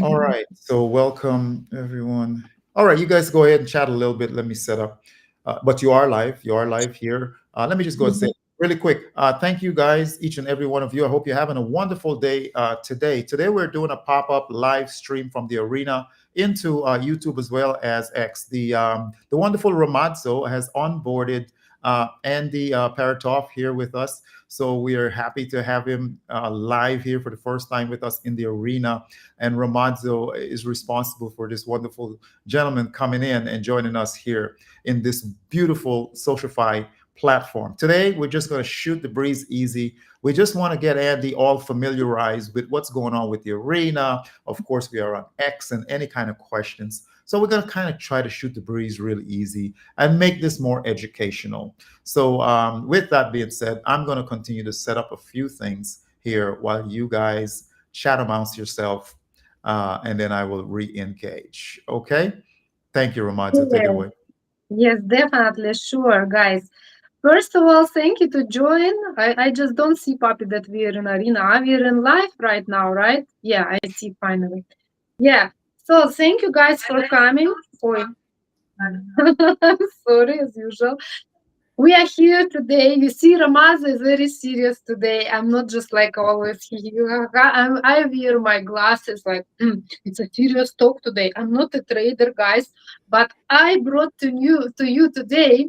All right. So welcome everyone. All right, you guys go ahead and chat a little bit. Let me set up. But you are live. You are live here. Let me just go and say really quick. Thank you guys, each and every one of you. I hope you're having a wonderful day today. Today we're doing a pop-up live stream from the arena into YouTube as well as X. The wonderful Ramazzo has onboarded Andy Paratoff here with us. So we are happy to have him live here for the first time with us in the arena. And Ramazzo is responsible for this wonderful gentleman coming in and joining us here in this beautiful SocialFi platform. Today, we're just going to shoot the breeze easy. We just want to get Andy all familiarized with what's going on with the arena. Of course, we are on X and any kind of questions. So we're going to kind of try to shoot the breeze really easy and make this more educational. So with that being said, I'm going to continue to set up a few things here while you guys chat amongst yourself, and then I will re-engage. Okay? Thank you, Ramazzo. Take it Yes, away. yes, definitely. Sure, guys. First of all, thank you to join. I just don't see, Papi, that we're in arena. We're in live right now, right? Yeah, I see finally. Yeah. So thank you guys for coming. Oi. Sorry, as usual. We are here today. You see, Ramaz is very serious today. I'm not just like always here. I wear my glasses like it's a serious talk today. I'm not a trader, guys, but I brought to you today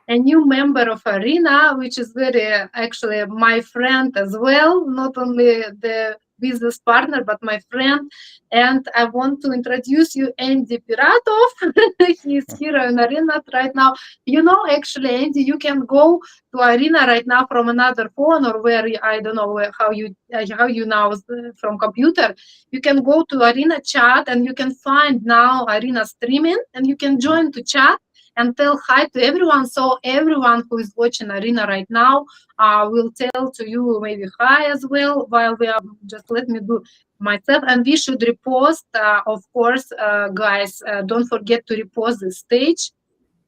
a new member of Arena, which is very actually my friend as well, not only the business partner, but my friend. And I want to introduce you Andy Piratov. He is here in Arena right now. Actually, Andy, you can go to Arena right now from another phone or I don't know how you now from computer. You can go to Arena chat and you can find now Arena streaming and you can join to chat and tell hi to everyone. So everyone who is watching Arena right now will tell to you maybe hi as well. While we are just let me do myself, and we should repost, of course, guys. Don't forget to repost the stage.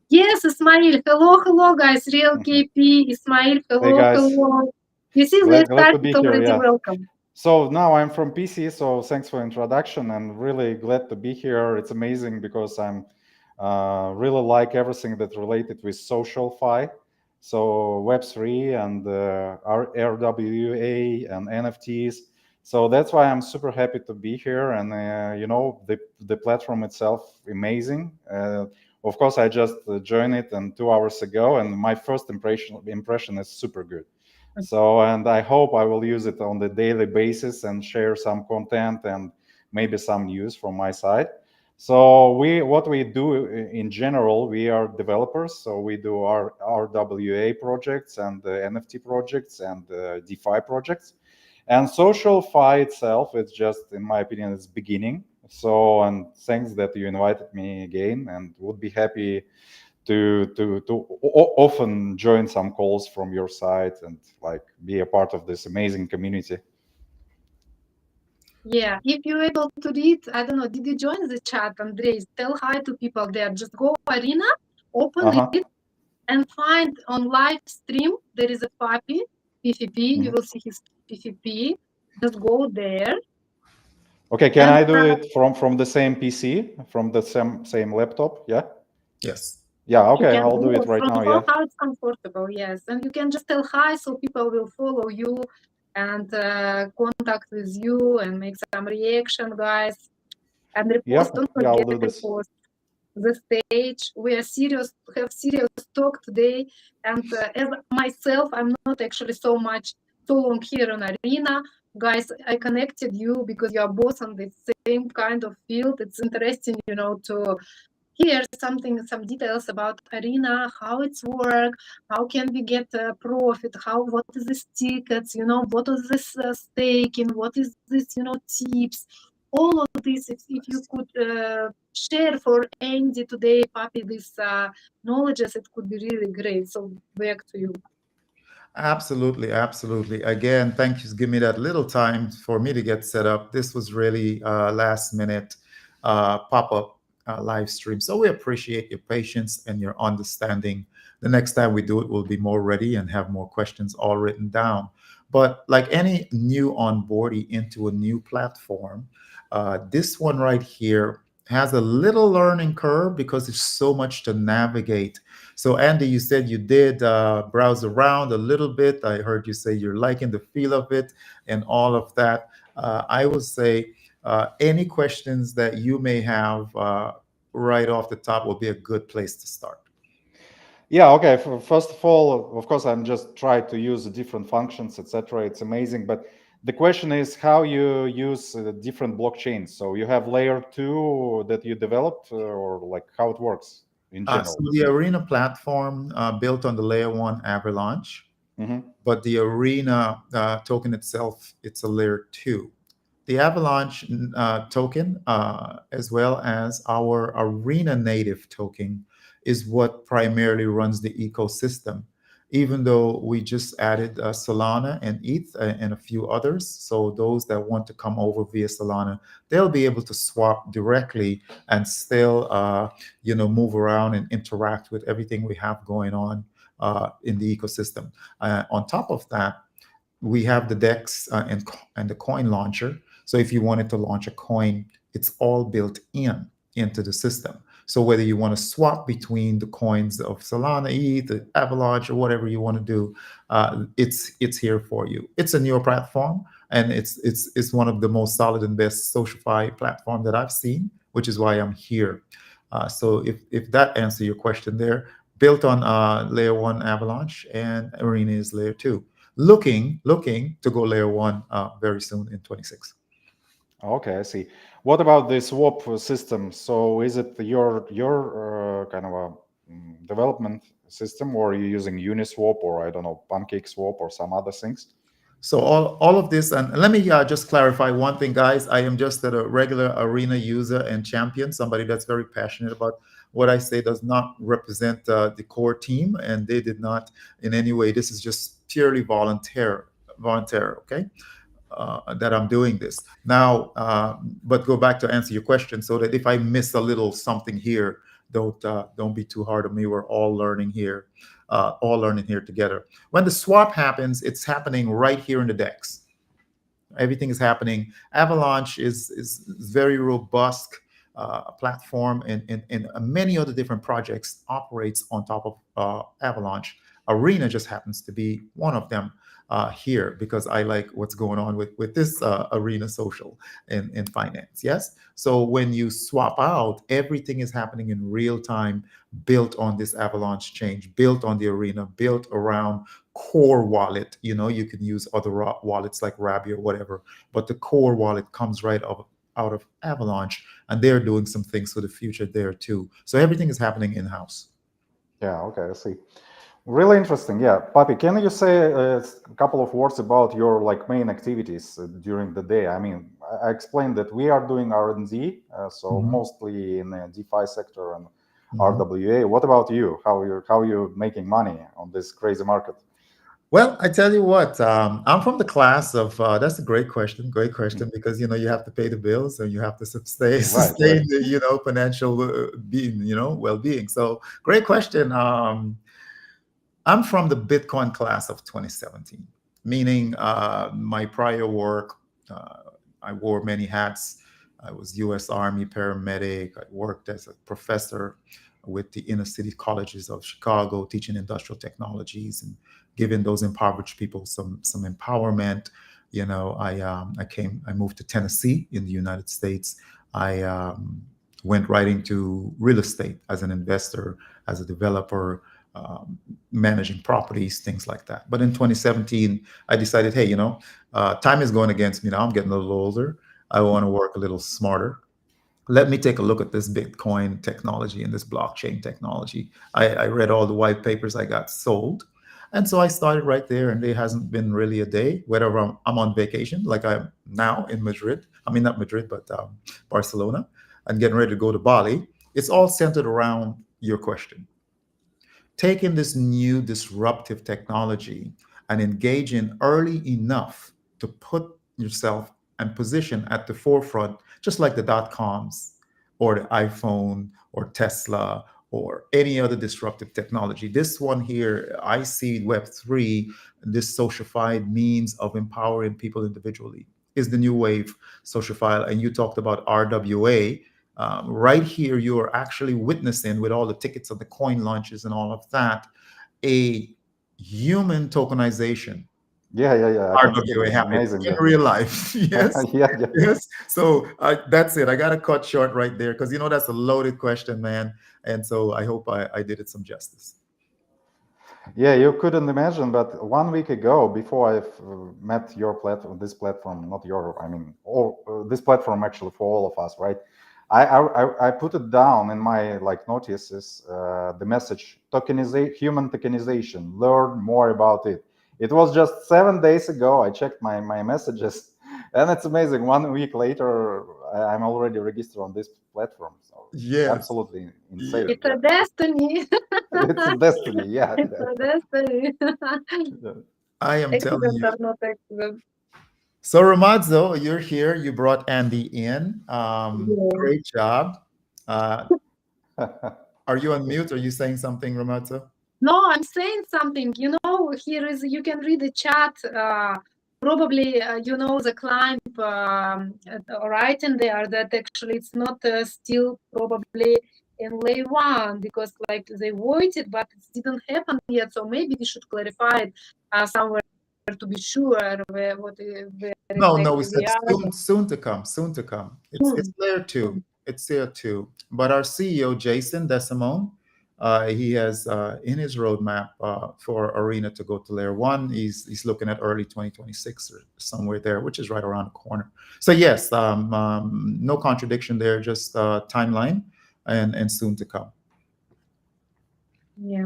Yes, Ismail. Hello, hello, guys. Real Mhm. KP, Ismail. Hey Hello, guys, hello. You see, they glad to started be here. already. Yeah. Welcome. So now I'm from PC. So thanks for introduction, and really glad to be here. It's amazing because I'm really like everything that related with social fi, so Web3 and RWA and NFTs. So that's why I'm super happy to be here. And the platform itself amazing. Of course, I just joined it and 2 hours ago, and my first impression is super good. So, and I hope I will use it on the daily basis and share some content and maybe some news from my side. So what we do in general, we are developers. So we do our RWA projects and NFT projects and DeFi projects. And social fi itself, it's just, in my opinion, it's beginning. So, and thanks that you invited me again, and would be happy to often join some calls from your side and like be a part of this amazing community. Yeah, if you're able to read, I don't know, did you join the chat, Andres? Tell hi to people there. Just go Arena, open Uh-huh. it, and find on live stream there is a puppy PVP. You Mhm. will see his PVP. Just go there Okay, can and I do it from the same PC, from the same laptop? Yeah. Yes. Yeah. you Okay, can I'll do do it right from now. home Yeah. how it's comfortable. Yes, and you can just tell hi so people will follow you and contact with you and make some reaction, guys. And Yeah. repost. Don't Yeah. I'll forget do this. repost the stage. We are serious, have serious talk today. And as myself, I'm not actually so long here in Arena. Guys, I connected you because you are both on the same kind of field. It's interesting, to hear some details about Arena, how it's work, how can we get profit, what is this tickets, what is this staking, what is this, tips, all of this. If you could share for Andy today, Papi, this knowledges, it could be really great. So back to you. Absolutely, absolutely. Again, thank you for giving me that little time for me to get set up. This was really last minute pop-up live stream. So we appreciate your patience and your understanding. The next time we do it, we'll be more ready and have more questions all written down. But like any new onboardee into a new platform, This one right here has a little learning curve because there's so much to navigate. So, Andy, you said you did browse around a little bit. I heard you say you're liking the feel of it and all of that. I would say any questions that you may have right off the top will be a good place to start. Yeah, okay. First of all, of course, I'm just trying to use the different functions, etc. It's amazing, but the question is how you use different blockchains. So you have layer two that you developed, or like how it works in So general. the Arena platform built on the layer one Avalanche, Hmm. but the Arena token itself, it's a layer two. The Avalanche token, as well as our Arena native token, is what primarily runs the ecosystem. Even though we just added Solana and ETH and a few others, so those that want to come over via Solana, they'll be able to swap directly and still, move around and interact with everything we have going on in the ecosystem. On top of that, we have the DEX and the coin launcher. So if you wanted to launch a coin, it's all built into the system. So whether you want to swap between the coins of Solana, ETH, the Avalanche, or whatever you want to do, it's here for you. It's a newer platform, and it's one of the most solid and best SocialFi platform that I've seen, which is why I'm here. So if that answers your question there, built on layer one Avalanche, and Arena is layer two, looking to go layer one very soon in 26. Okay, I see. What about the swap system? So is it your kind of a development system, or are you using Uniswap, or I don't know, Pancake Swap, or some other things? So all of this, and let me just clarify one thing, guys. I am just a regular Arena user and champion, somebody that's very passionate about what I say does not represent the core team, and they did not in any way. This is just purely volunteer. Okay. That I'm doing this now. But go back to answer your question, so that if I miss a little something here, don't be too hard on me. We're all learning here together. When the swap happens, it's happening right here in the DEX. Everything is happening. Avalanche is very robust platform, and many other different projects operates on top of Avalanche. Arena just happens to be one of them here, because I like what's going on with this Arena social in finance. Yes. So when you swap out, everything is happening in real time, built on this Avalanche change, built on the Arena, built around core wallet. You can use other wallets like Rabi or whatever, but the core wallet comes right out of Avalanche, and they're doing some things for the future there too. So everything is happening in house. Yeah, okay, I see. Really interesting. Yeah, Papi, can you say a couple of words about your like main activities during the day? I mean, I explained that we are doing R&D, so Mhm. mostly in the DeFi sector and Mhm. RWA. What about you? How you making money on this crazy market? Well, I tell you what, I'm from the class of. That's a great Mm. question, because you have to pay the bills, and you have to sustain Right, right. sustain the financial being well-being. So great question. I'm from the Bitcoin class of 2017, meaning my prior work, I wore many hats. I was U.S. Army paramedic. I worked as a professor with the inner city colleges of Chicago, teaching industrial technologies and giving those impoverished people some empowerment. I moved to Tennessee in the United States. I went right into real estate as an investor, as a developer, managing properties, things like that. But in 2017, I decided, hey, time is going against me now. I'm getting a little older. I want to work a little smarter. Let me take a look at this Bitcoin technology and this blockchain technology. I read all the white papers. I got sold. And so I started right there, and there hasn't been really a day, whether I'm on vacation, like I'm now in Madrid. I mean, not Madrid, but Barcelona, and getting ready to go to Bali. It's all centered around your question, taking this new disruptive technology and engaging early enough to put yourself and position at the forefront, just like the dot coms or the iPhone or Tesla or any other disruptive technology. This one here, I see Web3, this socialified means of empowering people individually. is the new wave social file, and you talked about RWA. Right here, you are actually witnessing, with all the tickets of the coin launches and all of that, a human tokenization. Yeah. I can see RWA this. happening Amazing. in Yeah. real life. Yes. Yeah. Yes. So that's it. I got to cut short right there because that's a loaded question, man. And so I hope I did it some justice. Yeah, you couldn't imagine, but 1 week ago, before I've met your platform, this platform, not your, I mean, this platform actually for all of us, right? I put it down in my like notices, the message human tokenization, learn more about it. It was just 7 days ago. I checked my messages, and it's amazing. 1 week later, I'm already registered on this platform. So it's Yes. absolutely Yeah. insane. It's a Yeah, destiny. it's a destiny. Yeah. It's a destiny. I am telling Accident you. or not accident. So Ramadzo, you're here. You brought Andy in. Yeah. Great job. Uh, are you on mute? Are you saying something, Ramadzo? No, I'm saying something. Here is you can read the chat. Probably the climb right in there that actually it's not still probably in layer one because like they waited, but it didn't happen yet. So maybe we should clarify it somewhere to be sure where No, we exactly said we are. soon to come, soon to come. It's Soon. layer two. Soon. It's there too. But our CEO, Jason Desimone, he has in his roadmap for Arena to go to layer one, he's looking at early 2026 or somewhere there, which is right around the corner. So yes, no contradiction there, just timeline and soon to come. Yeah.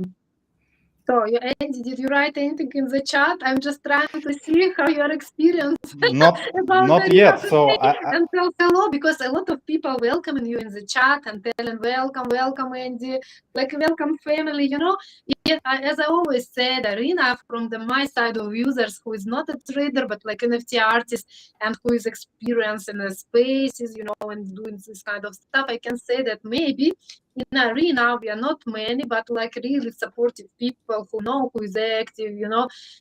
So, Andy, did you write anything in the chat? I'm just trying to see how your experience about Not Arena yet. So today and tell hello because a lot of people welcoming you in the chat and telling welcome, Andy, like welcome family. As I always said, Arena from my side of users who is not a trader but like NFT artist and who is experienced in the spaces, and doing this kind of stuff. I can say that maybe in Arena we are not many, but like really supportive people who know who is active,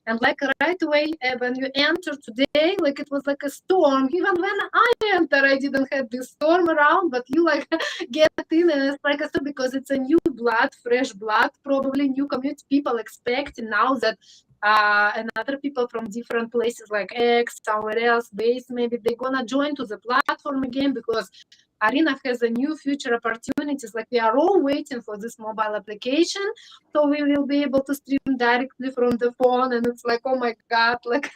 and like right away when you enter today, like it was like a storm. Even when I enter, I didn't have this storm around, but you like get in and it's like a storm because it's a new blood, fresh blood, probably new community people expecting now that and other people from different places like X, somewhere else, base, maybe they're gonna join to the platform again because Arena has a new future opportunities. Like we are all waiting for this mobile application, so we will be able to stream directly from the phone, and it's like, oh my god, like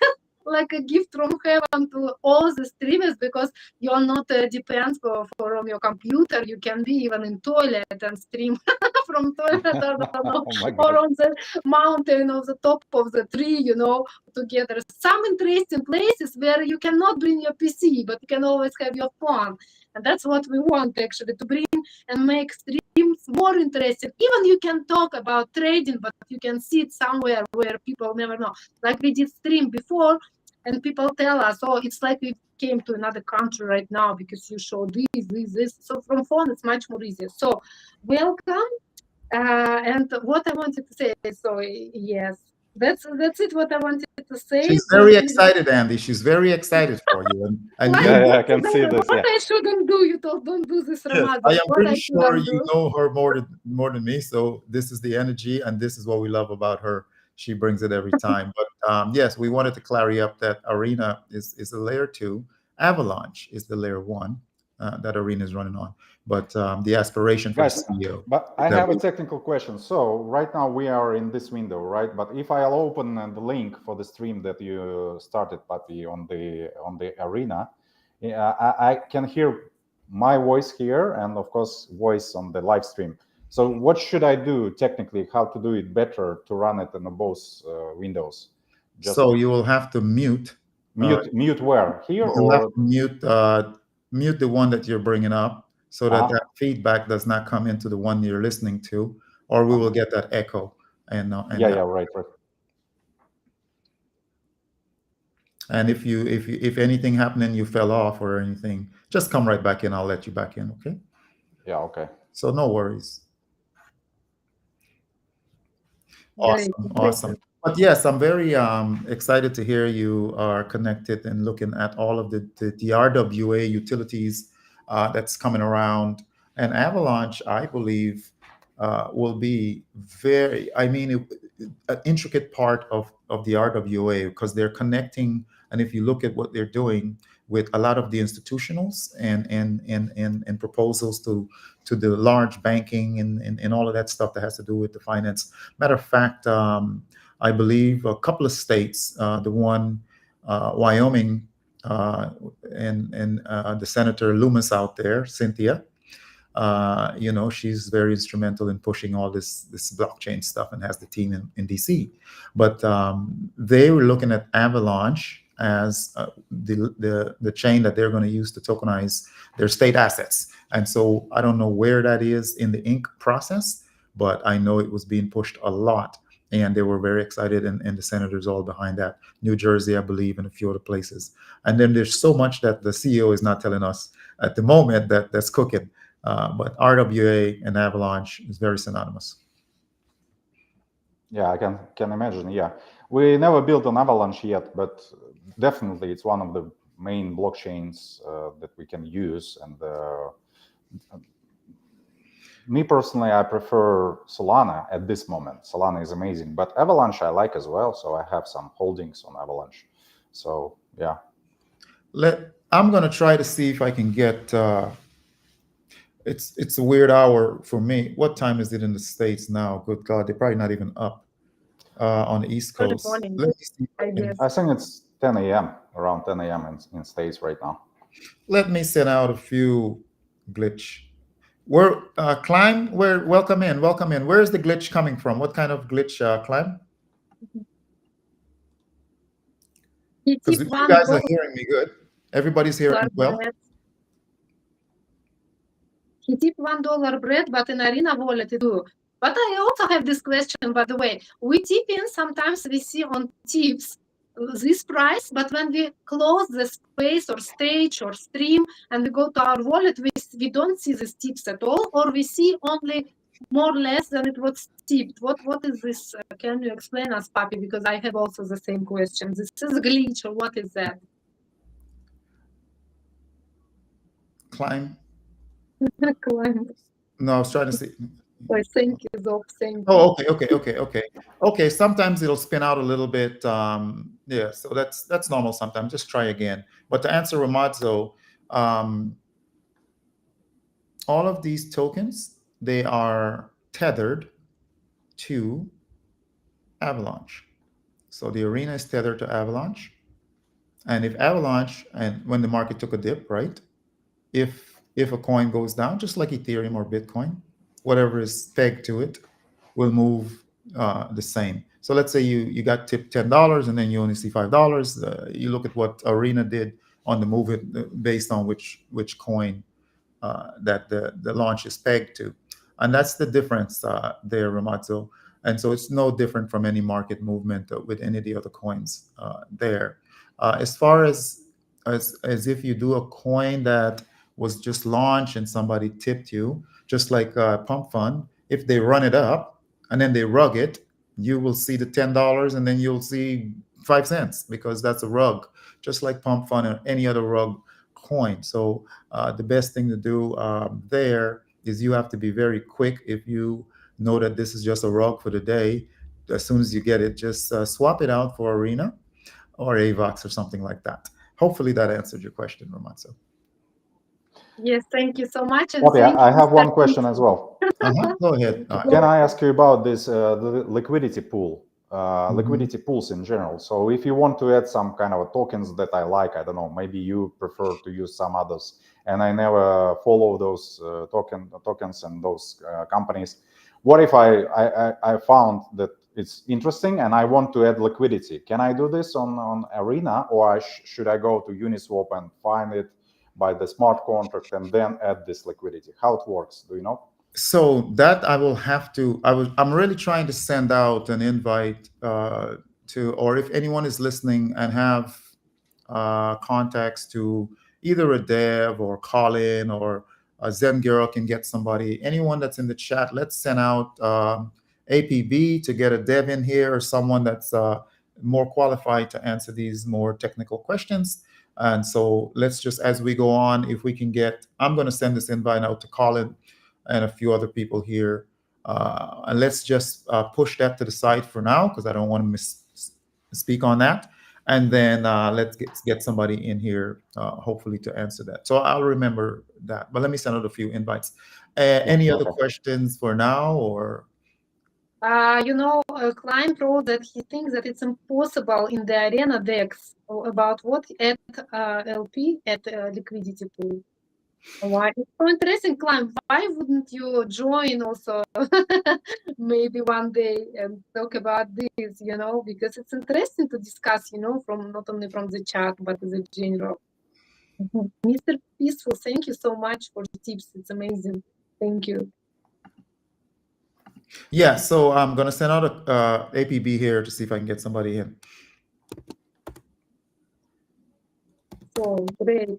like a gift from heaven to all the streamers because you're not depends from your computer. You can be even in toilet and stream from toilet, I don't know, oh my or God. on the mountain or the top of the tree, together. Some interesting places where you cannot bring your PC, but you can always have your phone. And that's what we want actually to bring and make streams more interesting. Even you can talk about trading, but you can see it somewhere where people never know. Like we did stream before, and people tell us, oh, it's like we came to another country right now because you show this. So from phone, it's much more easier. So welcome. And what I wanted to say, so yes, that's it. What I wanted to say. She's very excited, Andy. She's very excited for you. And Like, you, Yeah, I can see this. what Yeah. I shouldn't do? You told don't do this, yes, Ramad. I am What pretty I sure shouldn't you do? know her more than me. So this is the energy, and this is what we love about her. She brings it every time. But yes, we wanted to clarify up that Arena is a layer two. Avalanche is the layer one that Arena is running on. But the aspiration for the Guys, CEO but is I that have a technical question. So right now we are in this window, right? But if I'll open the link for the stream that you started, Papi, on the Arena, I can hear my voice here and of course voice on the live stream. So what should I do technically? How to do it better to run it in both windows? Just so you will have to mute. mute where here You'll have or to mute the one that you're bringing up so that uh-huh. that feedback does not come into the one you're listening to, or we will get that echo. Yeah, right. And if anything happened and you fell off or anything, just come right back in. I'll let you back in. Okay. Yeah, okay. So no worries. Great. Awesome. But yes, I'm very excited to hear you are connected and looking at all of the RWA utilities that's coming around. And Avalanche, I believe, will be I mean, an intricate part of the RWA because they're connecting. And if you look at what they're doing with a lot of the institutionals and proposals to the large banking and all of that stuff that has to do with the finance. Matter of fact, I believe a couple of states, the one, Wyoming, uh, and the Senator Loomis out there, Cynthia, she's very instrumental in pushing all this blockchain stuff and has the team in DC. But they were looking at Avalanche as the chain that they're going to use to tokenize their state assets. And so I don't know where that is in the ink process, but I know it was being pushed a lot. And they were very excited, and the senators all behind that. New Jersey, I believe, and a few other places. And then there's so much that the CEO is not telling us at the moment that's cooking. But RWA and Avalanche is very synonymous. Yeah, I can imagine. Yeah, we never built an Avalanche yet, but definitely it's one of the main blockchains that we can use. And me personally, I prefer Solana at this moment. Solana is amazing, but Avalanche I like as well. So I have some holdings on Avalanche. So yeah. I'm gonna try to see if I can get. It's a weird hour for me. What time is it in the States now? Good God, they're probably not even up on the East Early Coast. morning, Let me see if I guess. I think it's 10 a.m. around 10 a.m. in States right now. Let me send out a few glitch. Where Climb? Where? Welcome in. Welcome in. Where is the glitch coming from? What kind of glitch, Climb? He Because tipped you one guys are dollar hearing me good. Everybody's hearing me well. bread. He tipped $1 bread, but in Arena wallet too. But I also have this question, by the way. We tip in, sometimes we see on tips this price, but when we close the space or stage or stream and we go to our wallet, we don't see these tips at all, or we see only more or less than it was tipped. What is this? Can you explain us, Papi? Because I have also the same question. This is a glitch, or what is that? Climb. Climb. No, I was trying to see. Oh, thank you, Zob. Thank you. Oh, okay. Sometimes it'll spin out a little bit. Yeah, so that's normal. Sometimes just try again. But to answer Ramadzo, all of these tokens, they are tethered to Avalanche. So the arena is tethered to Avalanche, and if Avalanche, and when the market took a dip, right? If a coin goes down, just like Ethereum or Bitcoin, whatever is pegged to it will move the same. So let's say you got tipped $10 and then you only see $5. You look at what Arena did on the move it based on which coin that the launch is pegged to, and that's the difference there, Ramazo. And so it's no different from any market movement with any of the other coins there. As far as if you do a coin that was just launched and somebody tipped you, just like Pump Fund, if they run it up and then they rug it, you will see the $10 and then you'll see 5 cents because that's a rug, just like Pump Fund or any other rug coin. So the best thing to do there is you have to be very quick. If you know that this is just a rug for the day, as soon as you get it, just swap it out for Arena or AVAX or something like that. Hopefully that answered your question, Romanzo. Yes, thank you so much. And Okay, thank I you, have one Mr. question as well. Go ahead. Can I ask you about this the liquidity pool, Mhm. liquidity pools in general? So if you want to add some kind of tokens that I like, I don't know, maybe you prefer to use some others, and I never follow those tokens and those companies. What if I found that it's interesting and I want to add liquidity? Can I do this on Arena, or should I go to Uniswap and find it by the smart contract and then add this liquidity? How it works? Do you know? So that I will have to. I'm really trying to send out an invite to, or if anyone is listening and have contacts to either a dev or Colin or a Zen girl can get somebody. Anyone that's in the chat, let's send out APB to get a dev in here or someone that's more qualified to answer these more technical questions. And so let's just, as we go on, if we can get, I'm going to send this invite out to Colin and a few other people here. And let's just push that to the side for now, because I don't want to speak on that. And then let's get somebody in here, hopefully, to answer that. So I'll remember that. But let me send out a few invites. Any other questions for now, or? A client wrote that he thinks that it's impossible in the Arena DEX about what at LP at liquidity pool. Why? It's so interesting, client. Why wouldn't you join also maybe one day and talk about this, because it's interesting to discuss, from not only from the chat, but the general. Mr. Peaceful, thank you so much for the tips. It's amazing. Thank you. Yeah, so I'm going to send out a APB here to see if I can get somebody in. So great.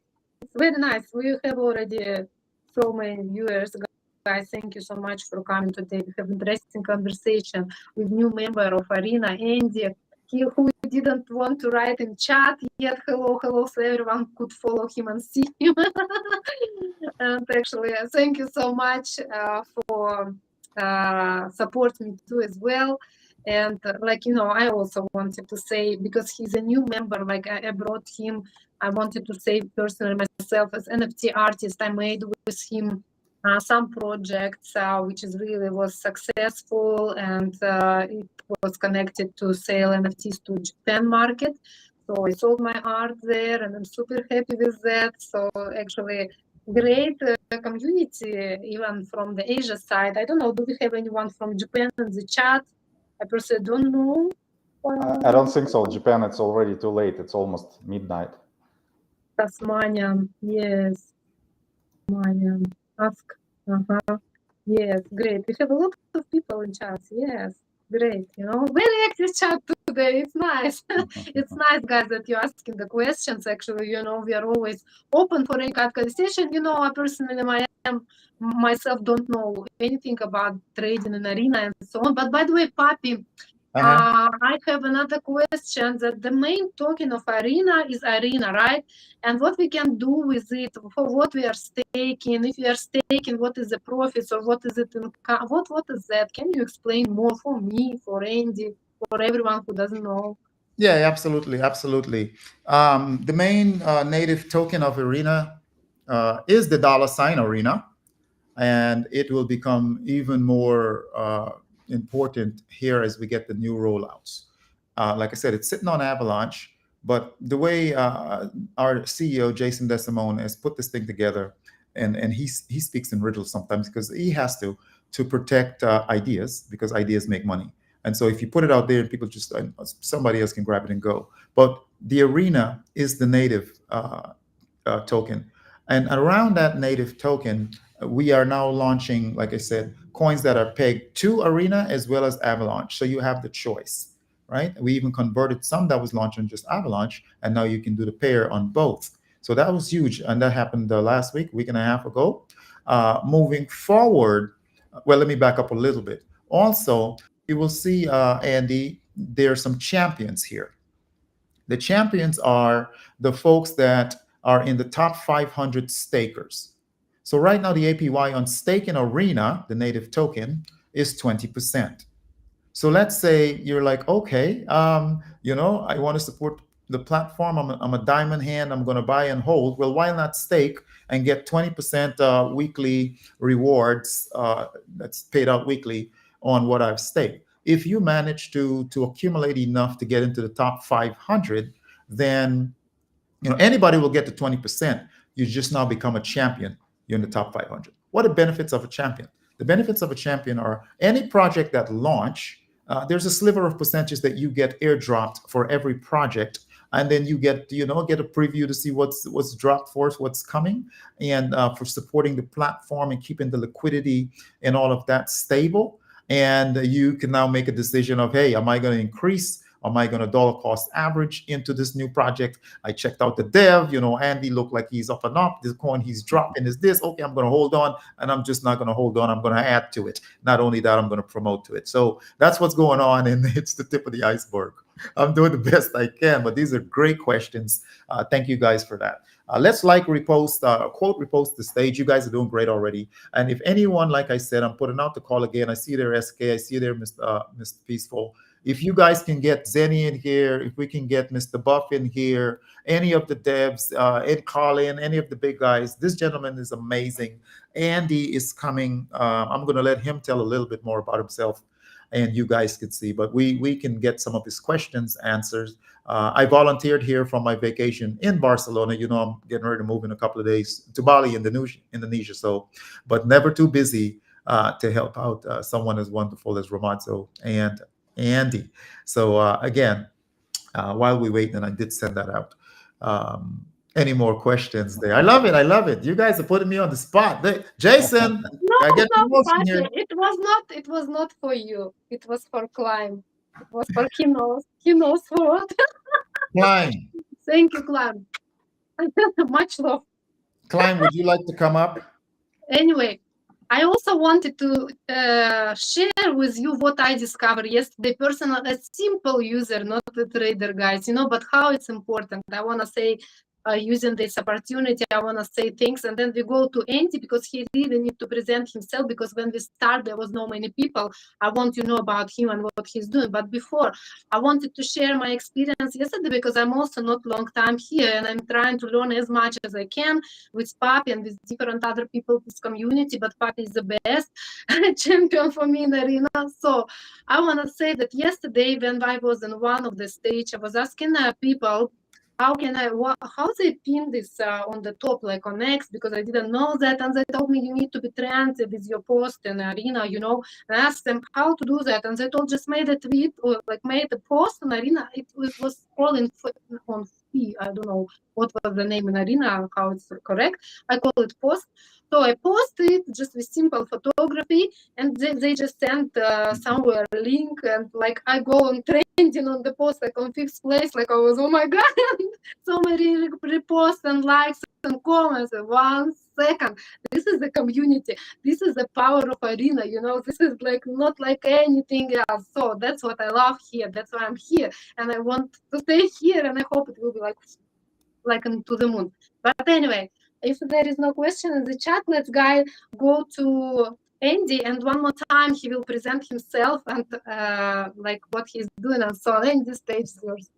It's very nice. We have already so many viewers. Guys, thank you so much for coming today. We have interesting conversation with new member of Arena, Andy, who didn't want to write in chat yet. Hello, so everyone could follow him and see him. And actually, thank you so much for support me too as well. And I also wanted to say, because he's a new member, I brought him, I wanted to say personally myself as NFT artist, I made with him some projects which is really was successful, and it was connected to sell NFTs to Japan market. So I sold my art there, and I'm super happy with that. So actually, great community, even from the Asia side. I don't know, do we have anyone from Japan in the chat? I personally don't know. I don't think so. Japan, it's already too late. It's almost midnight. Tasmania, yes. Tasmania. Ask. Yes, great. We have a lot of people in chat. Yes, great. Very active chat today. It's nice. It's nice, guys, that you're asking the questions. Actually, we are always open for any kind of conversation. I personally, myself don't know anything about trading in Arena and so on. But by the way, Papi, I have another question, that the main token of Arena is Arena, right? And what we can do with it, for what we are staking, if we are staking, what is the profits, or what is it, what is that? Can you explain more for me, for Andy, for everyone who doesn't know? Yeah, absolutely. The main native token of Arena is the $ Arena, and it will become even more important here as we get the new rollouts. Like I said, it's sitting on Avalanche, but the way our CEO Jason DeSimone has put this thing together, and he speaks in riddles sometimes because he has to protect ideas, because ideas make money. And so if you put it out there and people just, somebody else can grab it and go. But the Arena is the native token. And around that native token, we are now launching, like I said, coins that are pegged to Arena as well as Avalanche. So you have the choice, right? We even converted some that was launched on just Avalanche, and now you can do the pair on both. So that was huge. And that happened last week and a half ago. Moving forward, well, let me back up a little bit. Also, you will see, Andy, there are some champions here. The champions are the folks that are in the top 500 stakers. So right now, the APY on stake in Arena, the native token, is 20%. So let's say you're like, okay, I want to support the platform. I'm a diamond hand. I'm going to buy and hold. Well, why not stake and get 20% weekly rewards that's paid out weekly on what I've staked? If you manage to accumulate enough to get into the top 500, then anybody will get to 20%. You just now become a champion. You're in the top 500. What are the benefits of a champion? The benefits of a champion are any project that launch, there's a sliver of percentage that you get airdropped for every project, and then you get a preview to see what's dropped for us, what's coming, and for supporting the platform and keeping the liquidity and all of that stable. And you can now make a decision of, hey, am I going to increase Am I going to dollar cost average into this new project? I checked out the dev. Andy looked like he's up and up. This coin he's dropping is this. Okay, I'm going to hold on, and I'm just not going to hold on. I'm going to add to it. Not only that, I'm going to promote to it. So that's what's going on, and it's the tip of the iceberg. I'm doing the best I can, but these are great questions. Thank you guys for that. Let's repost, quote, repost the stage. You guys are doing great already. And if anyone, like I said, I'm putting out the call again. I see there, SK. I see there, Mr. Peaceful. If you guys can get Zenny in here, if we can get Mr. Buff in here, any of the devs, Ed Carlin, any of the big guys, this gentleman is amazing. Andy is coming. I'm going to let him tell a little bit more about himself, and you guys can see. But we can get some of his questions answered. I volunteered here from my vacation in Barcelona. I'm getting ready to move in a couple of days to Bali, Indonesia. So, but never too busy to help out someone as wonderful as Ramazzo and Andy. So again, while we wait, and I did send that out. Any more questions there? I love it. I love it. You guys are putting me on the spot. Jason, No, I get no, promotion Patty, here. it was not. It was not for you. It was for Climb. It was for he knows. He knows for what. Klein, Thank you, Climb. Much love. Klein, would you like to come up? Anyway, I also wanted to share with you what I discovered yesterday. Personal, a simple user, not a trader, guys. But how it's important. I want to say, using this opportunity, I want to say thanks, and then we go to Andy because he really need to present himself. Because when we start, there was no many people. I want to know about him and what he's doing. But before, I wanted to share my experience yesterday because I'm also not long time here, and I'm trying to learn as much as I can with Papi and with different other people in this community. But Papi is the best champion for me in arena. So I want to say that yesterday when I was in one of the stage, I was asking people how they pin this on the top, like on X, because I didn't know that, and they told me you need to be trendy with your post in arena, and I asked them how to do that, and they told just made a tweet or like made a post in arena. It was scrolling on fee. I don't know what was the name in arena, how it's correct. I call it post. So I posted just with simple photography, and they just sent somewhere a link, and like I go on trending on the post, like on fifth place, like I was, oh my god, so many reposts and likes and comments in 1 second. This is the community. This is the power of arena. This is like not like anything else. So that's what I love here. That's why I'm here, and I want to stay here, and I hope it will be like to the moon. But anyway, if there is no question in the chat, let's go to Andy, and one more time he will present himself and like what he's doing and so on. Andy, stage is yours.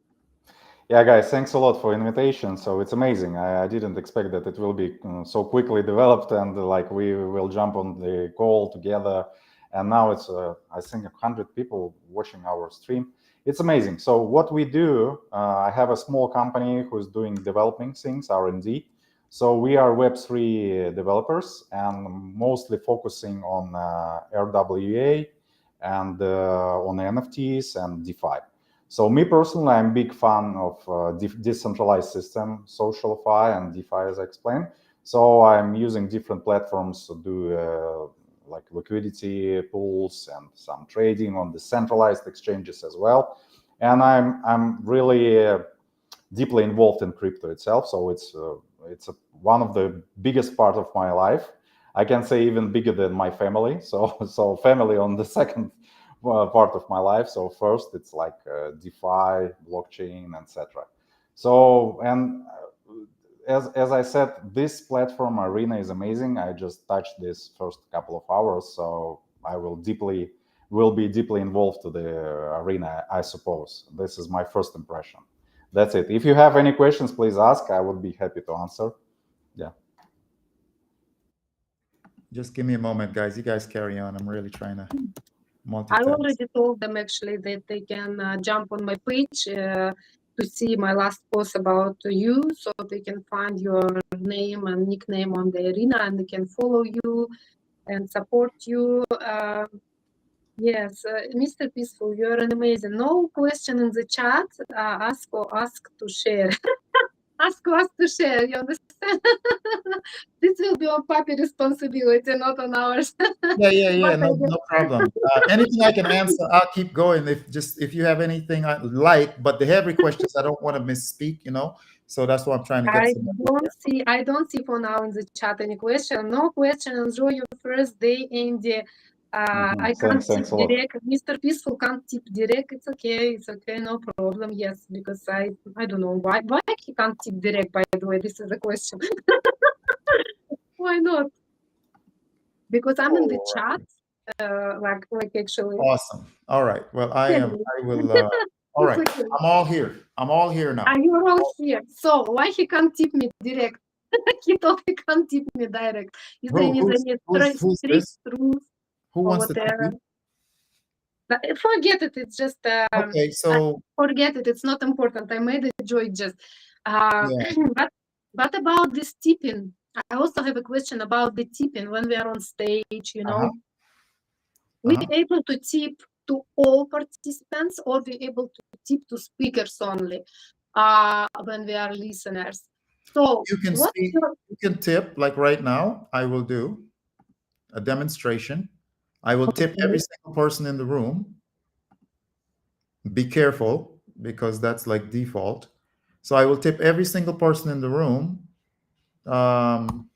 Yeah, guys, thanks a lot for invitation. So it's amazing. I didn't expect that it will be so quickly developed, and like we will jump on the call together. And now it's, I think, 100 people watching our stream. It's amazing. So what we do, I have a small company who's doing developing things, R&D. So we are Web3 developers and mostly focusing on RWA and on NFTs and DeFi. So me personally, I'm a big fan of decentralized system, SocialFi and DeFi, as I explained. So I'm using different platforms to do like liquidity pools and some trading on the centralized exchanges as well. And I'm really deeply involved in crypto itself. So it's one of the biggest part of my life. I can say even bigger than my family. So family on the second part of my life. So first it's like DeFi, blockchain, etc. So, and as I said, this platform Arena is amazing. I just touched this first couple of hours, so I will be deeply involved to the Arena, I suppose. This is my first impression. That's it. If you have any questions, please ask. I would be happy to answer. Yeah. Just give me a moment, guys. You guys carry on. I'm really trying to multitask. I already told them actually that they can jump on my page to see my last post about you, so they can find your name and nickname on the arena, and they can follow you and support you. Yes, Mr. Peaceful, you're an amazing. No question in the chat. Ask to share. Ask to share. You understand? This will be on Papi responsibility, not on ours. Yeah. But I No problem. Anything I can answer, I'll keep going. If you have anything I like, but the heavy questions, I don't want to misspeak. So that's why I'm trying to get some. I don't see for now in the chat any question. No question. Enjoy your first day, Andy. I can't Thanks, tip thanks a lot. direct. Mr. Peaceful can't tip direct. It's okay. It's okay. No problem. Yes, because I don't know why he can't tip direct. By the way, this is a question. Why not? Because I'm in the chat. Like actually. Awesome. All right. Well, I will. All It's right. okay. I'm all here. I'm all here now. Are you all here? So why he can't tip me direct? He thought he can't tip me direct. Is there any Who's strict this? rules Who or wants to tip whatever? you? But forget it. It's just Okay. So forget it. It's not important. I made a joke just. yeah. But about this tipping, I also have a question about the tipping when we are on stage. Uh-huh. We Uh-huh. able to tip to all participants, or we able to tip to speakers only when we are listeners. So You can what's speak. your You can tip like right now. I will do a demonstration. I will tip every single person in the room. Be careful because that's like default. So I will tip every single person in the room um,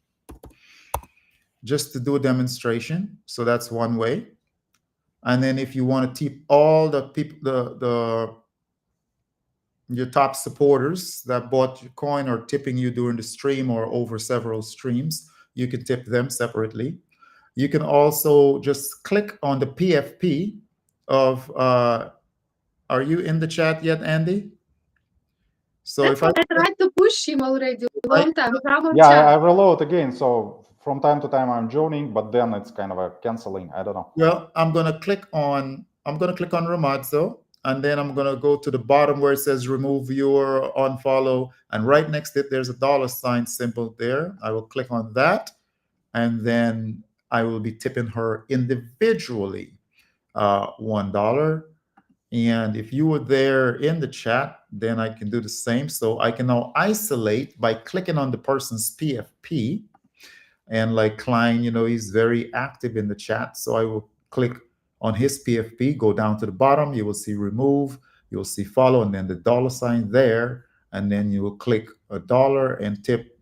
just to do a demonstration. So that's one way. And then if you want to tip all the people, the your top supporters that bought your coin or tipping you during the stream or over several streams, you can tip them separately. You can also just click on the PFP of. Are you in the chat yet, Andy? So That's if I why I tried to push him already a I long time. Come on, Yeah, chat. I reload again. So from time to time I'm joining, but then it's kind of a canceling. I don't know. well, I'm gonna click on Ramazzo, and then I'm gonna go to the bottom where it says remove viewer, unfollow, and right next to it there's a $ symbol there. I will click on that, and then I will be tipping her individually $1. And if you were there in the chat, then I can do the same. So I can now isolate by clicking on the person's PFP. And like Klein, he's very active in the chat. So I will click on his PFP, go down to the bottom. You will see remove, you'll see follow, and then the $ there. And then you will click $1 and tip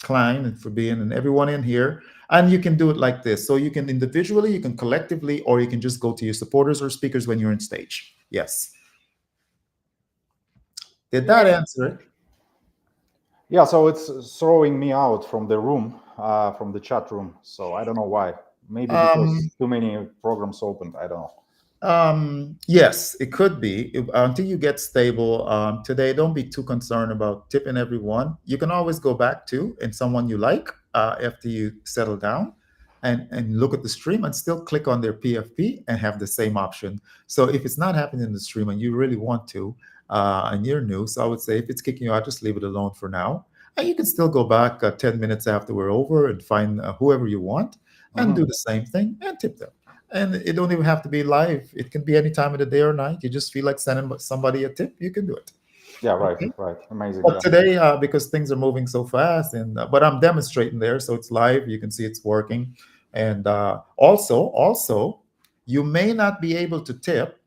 Klein and for being and everyone in here. And you can do it like this. So you can individually, you can collectively, or you can just go to your supporters or speakers when you're in stage. Yes. Did that answer it? Yeah, so it's throwing me out from the room, from the chat room. So I don't know why. Maybe because too many programs opened. I don't know. Yes, it could be until you get stable. Today, don't be too concerned about tipping everyone. You can always go back to and someone you like after you settle down and look at the stream and still click on their PFP and have the same option. So if it's not happening in the stream and you really want to, and you're new, so I would say if it's kicking you out, just leave it alone for now. And you can still go back 10 minutes after we're over and find whoever you want and do the same thing and tip them. And it don't even have to be live. It can be any time of the day or night. You just feel like sending somebody a tip, you can do it. Yeah, right, Okay. right. Amazing. But Yeah. today, because things are moving so fast, and but I'm demonstrating there, so it's live. You can see it's working. And also, you may not be able to tip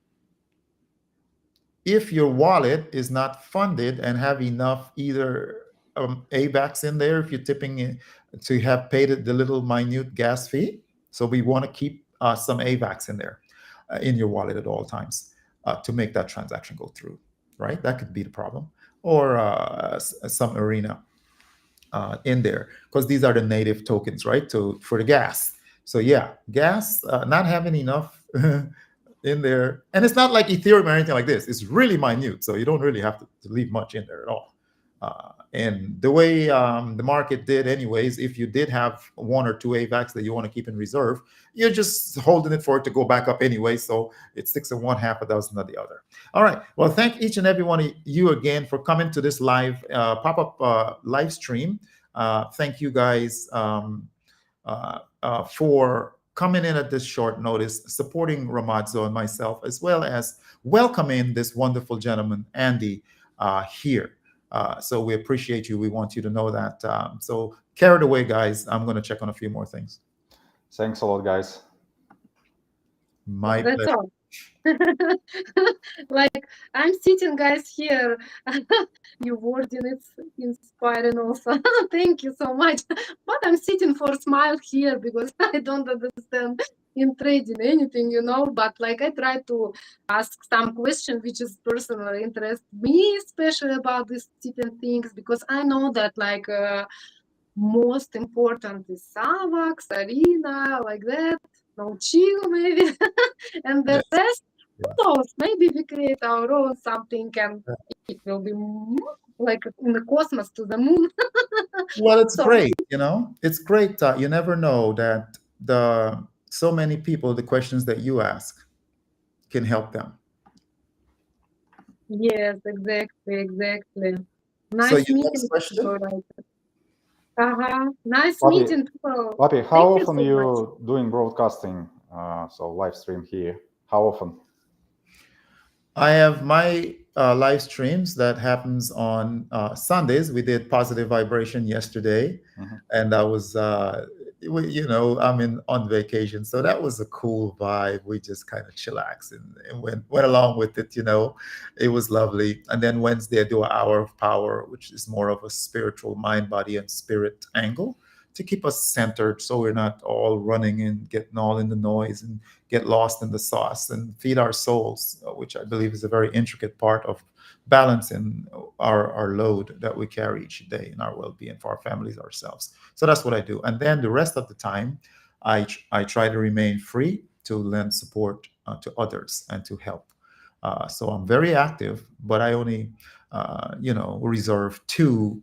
if your wallet is not funded and have enough either AVAX in there, if you're tipping in, to have paid the little minute gas fee. So we want to keep some AVAX in there in your wallet at all times to make that transaction go through, right? That could be the problem. Or some arena in there, because these are the native tokens, right? For the gas. So yeah, gas not having enough in there, and it's not like Ethereum or anything like this. It's really minute, so you don't really have to leave much in there at all. And the way the market did, anyways, if you did have one or two AVAX that you want to keep in reserve, you're just holding it for it to go back up anyway. So it's 6 of one, half a dozen of the other. All right. Well, thank each and every one of you again for coming to this live pop-up live stream. Thank you guys for coming in at this short notice, supporting Ramazzo and myself, as well as welcoming this wonderful gentleman, Andy, here. So we appreciate you. We want you to know that. So carried away, guys. I'm going to check on a few more things. Thanks a lot, guys. My That's pleasure. all. Like I'm sitting, guys, here. Your wording it's inspiring also. Thank you so much. But I'm sitting for a smile here because I don't understand in trading anything, But like I try to ask some question which is personally interest me, especially about these certain things, because I know that like most important is Savak, Sarina, like that. No chill maybe, and the Yes. rest knows? Maybe we create our own something and Yeah. it will be like in the cosmos to the moon. Well, it's So great. It's great. You never know that the so many people, the questions that you ask can help them. yes, exactly. So Nice your meeting next question? people. Like, nice Papi, meeting people. Papi, how Thank you often so much. you doing broadcasting? So live stream here. How often? I have my live streams that happens on Sundays. We did positive vibration yesterday, Mhm. and I was, I'm in on vacation, so that was a cool vibe. We just kind of chillaxed and went along with it. It was lovely. And then Wednesday I do an hour of power, which is more of a spiritual mind, body, and spirit angle to keep us centered, so we're not all running and getting all in the noise and get lost in the sauce and feed our souls, which I believe is a very intricate part of balancing our load that we carry each day in our well-being for our families, ourselves. So that's what I do. And then the rest of the time, I try to remain free to lend support to others and to help. So I'm very active, but I only, reserve two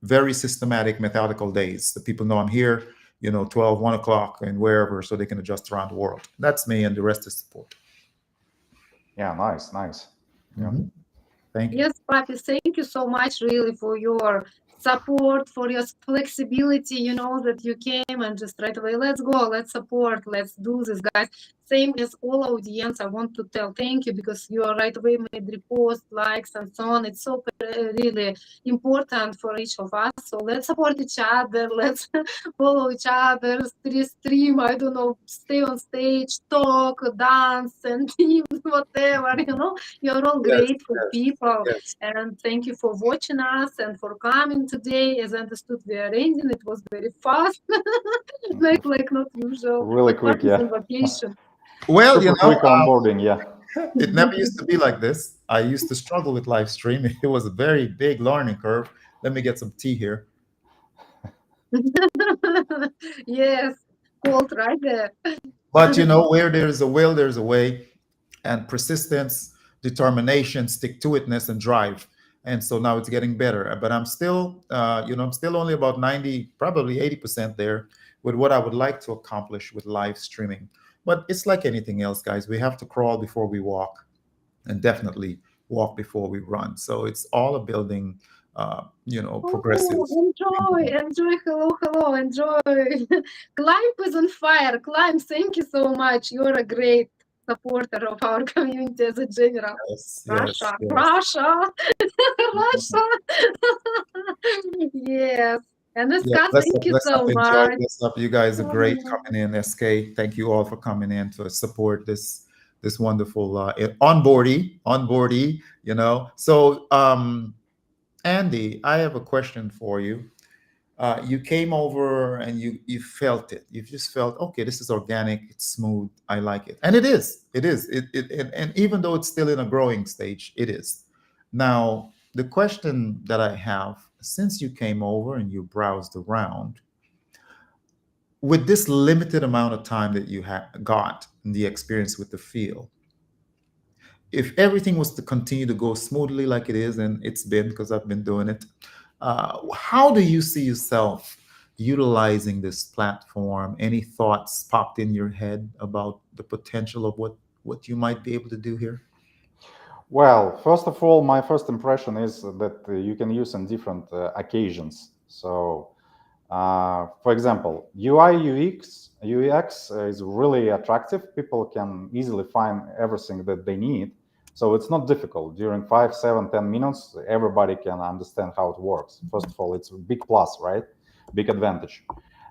very systematic, methodical days. The people know I'm here, 12, 1 o'clock, and wherever, so they can adjust around the world. That's me, and the rest is support. Yeah, nice. Yeah. Mhm. Thank you. Yes, Papi, thank you so much really for your support, for your flexibility, that you came and just right away, let's go, let's support, let's do this, guys. Same as all audience, I want to tell thank you because you are right away made repost, likes, and so on. It's so really important for each of us. So let's support each other, let's follow each other, stream, I don't know, stay on stage, talk, dance, and whatever, You're all Yes, grateful yes, people. yes. And thank you for watching us and for coming today. As I understood, we are ending. It was very fast, like not usual, Really but quick, Papi is yeah. on vacation. Well, Super quick onboarding, yeah. it never used to be like this. I used to struggle with live stream. It was a very big learning curve. Let me get some tea here. Yes, cold right there. But where there's a will, there's a way, and persistence, determination, stick to itness, and drive. And so now it's getting better. But I'm still, I'm still only about 90, probably 80% there with what I would like to accomplish with live streaming. But it's like anything else, guys. We have to crawl before we walk, and definitely walk before we run. So it's all a building, progressive. Oh, enjoy, hello, enjoy. Climb is on fire. Climb, thank you so much. You're a great supporter of our community as a general. Yes, yes, Russia, yes. Russia, Russia. Yes. And Yeah, Scott, bless up, thank you bless up, so enjoy, much. bless up. You guys are great Oh, coming in. SK, thank you all for coming in to support this wonderful onboardee. So, Andy, I have a question for you. You came over and you felt it. You just felt, okay, this is organic, it's smooth, I like it, and it is. It is. And even though it's still in a growing stage, it is. Now, the question that I have, since you came over and you browsed around, with this limited amount of time that you got in the experience with the field, if everything was to continue to go smoothly like it is, and it's been because I've been doing it, how do you see yourself utilizing this platform? Any thoughts popped in your head about the potential of what you might be able to do here? Well, first of all, my first impression is that you can use on different occasions. So, for example, UX is really attractive. People can easily find everything that they need. So it's not difficult. During 5, 7, 10 minutes, everybody can understand how it works. First of all, it's a big plus, right? Big advantage.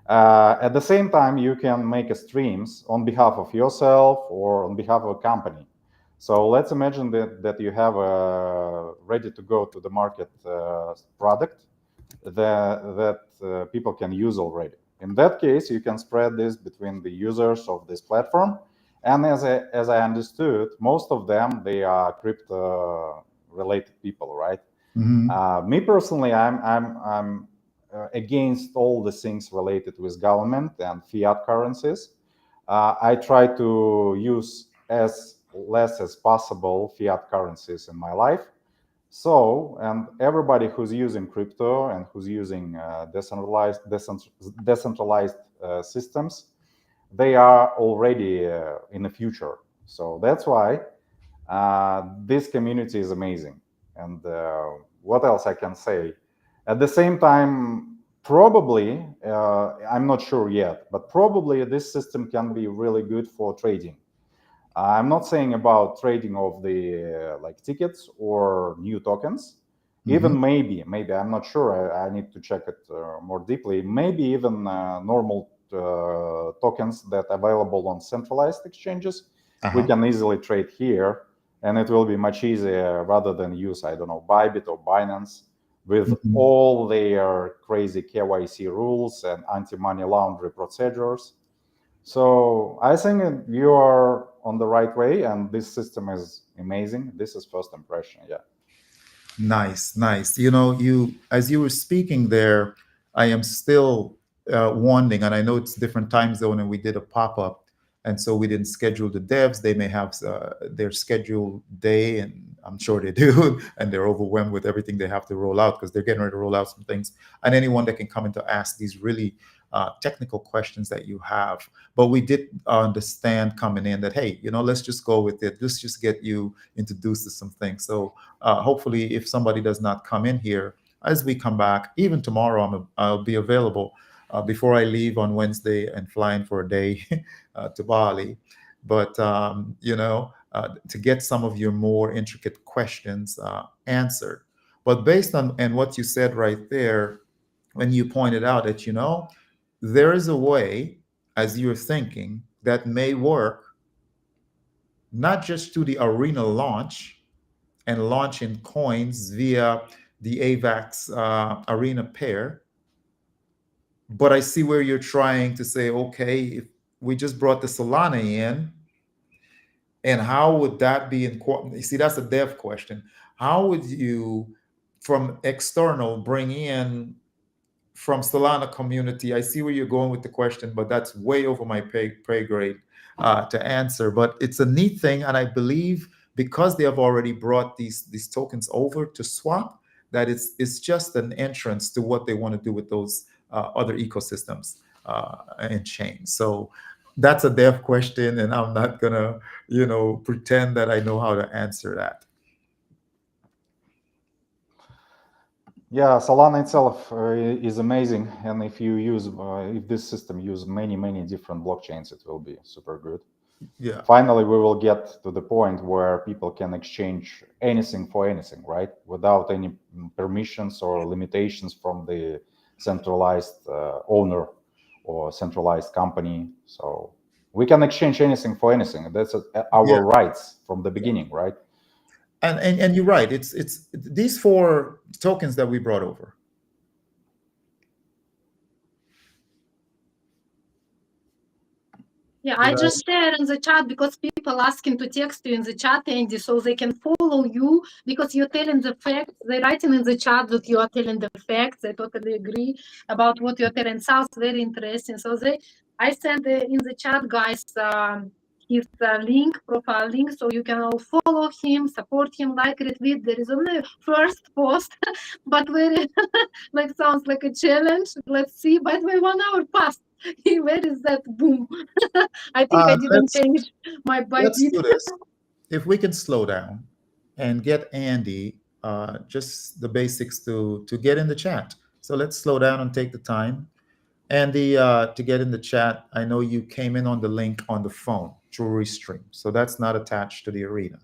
At the same time, you can make a streams on behalf of yourself or on behalf of a company. So let's imagine that you have a ready to go to the market product that people can use already. In that case, you can spread this between the users of this platform. And as I understood, most of them, they are crypto related people, right? Hmm. Me personally, I'm against all the things related with government and fiat currencies. I try to use as less as possible fiat currencies in my life. So, and everybody who's using crypto and who's using decentralized systems, they are already in the future. So that's why this community is amazing. And what else I can say? At the same time, probably, I'm not sure yet, but probably this system can be really good for trading. I'm not saying about trading of the like tickets or new tokens. Hmm. Even maybe I'm not sure. I need to check it more deeply. Maybe even normal tokens that available on centralized exchanges, we Uh-huh. can easily trade here, and it will be much easier rather than use, I don't know, Bybit or Binance with Hmm. all their crazy KYC rules and anti-money laundering procedures. So I think you are on the right way, and this system is amazing. This is first impression. Yeah. Nice, nice. You know, you as you were speaking there, I am still wondering, and I know it's different time zone, and we did a pop up, and so we didn't schedule the devs. They may have their scheduled day, and I'm sure they do, and they're overwhelmed with everything they have to roll out because they're getting ready to roll out some things. And anyone that can come in to ask these really technical questions that you have. But we did understand coming in that, hey, you know, let's just go with it. Let's just get you introduced to some things. So hopefully, if somebody does not come in here, as we come back, even tomorrow, I'll be available before I leave on Wednesday and flying for a day to Bali. But, to get some of your more intricate questions answered. But based on and what you said right there, when you pointed out that, there is a way, as you're thinking, that may work, not just to the arena launch, and launching coins via the AVAX Arena pair. But I see where you're trying to say, okay, if we just brought the Solana in, and how would that be in? You see, that's a dev question. How would you, from external, bring in from Solana community? I see where you're going with the question, but that's way over my pay grade to answer. But it's a neat thing, and I believe because they have already brought these tokens over to swap, that it's just an entrance to what they want to do with those other ecosystems and chains. So that's a dev question, and I'm not gonna pretend that I know how to answer that. Yeah, Solana itself is amazing, and if this system use many different blockchains, it will be super good. Yeah. Finally, we will get to the point where people can exchange anything for anything, right? Without any permissions or limitations from the centralized owner or centralized company. So we can exchange anything for anything. That's Yeah. our rights from the beginning, right? And you're right. It's these four tokens that we brought over. Yeah, Did I I? just share in the chat because people asking to text you in the chat, Andy, so they can follow you because you're telling the facts. They're writing in the chat that you are telling the facts. I totally agree about what you're telling. Sounds very interesting. So I sent in the chat, guys, his link, profile link, so you can all follow him, support him, like, retweet. There is only first post, but very like sounds like a challenge. Let's see. By the way, 1 hour passed. Where is that boom? I think I didn't Let's change my let's Bybit. do this. If we can slow down and get Andy just the basics to get in the chat. So let's slow down and take the time. Andy, to get in the chat, I know you came in on the link on the phone through Restream, so that's not attached to the arena.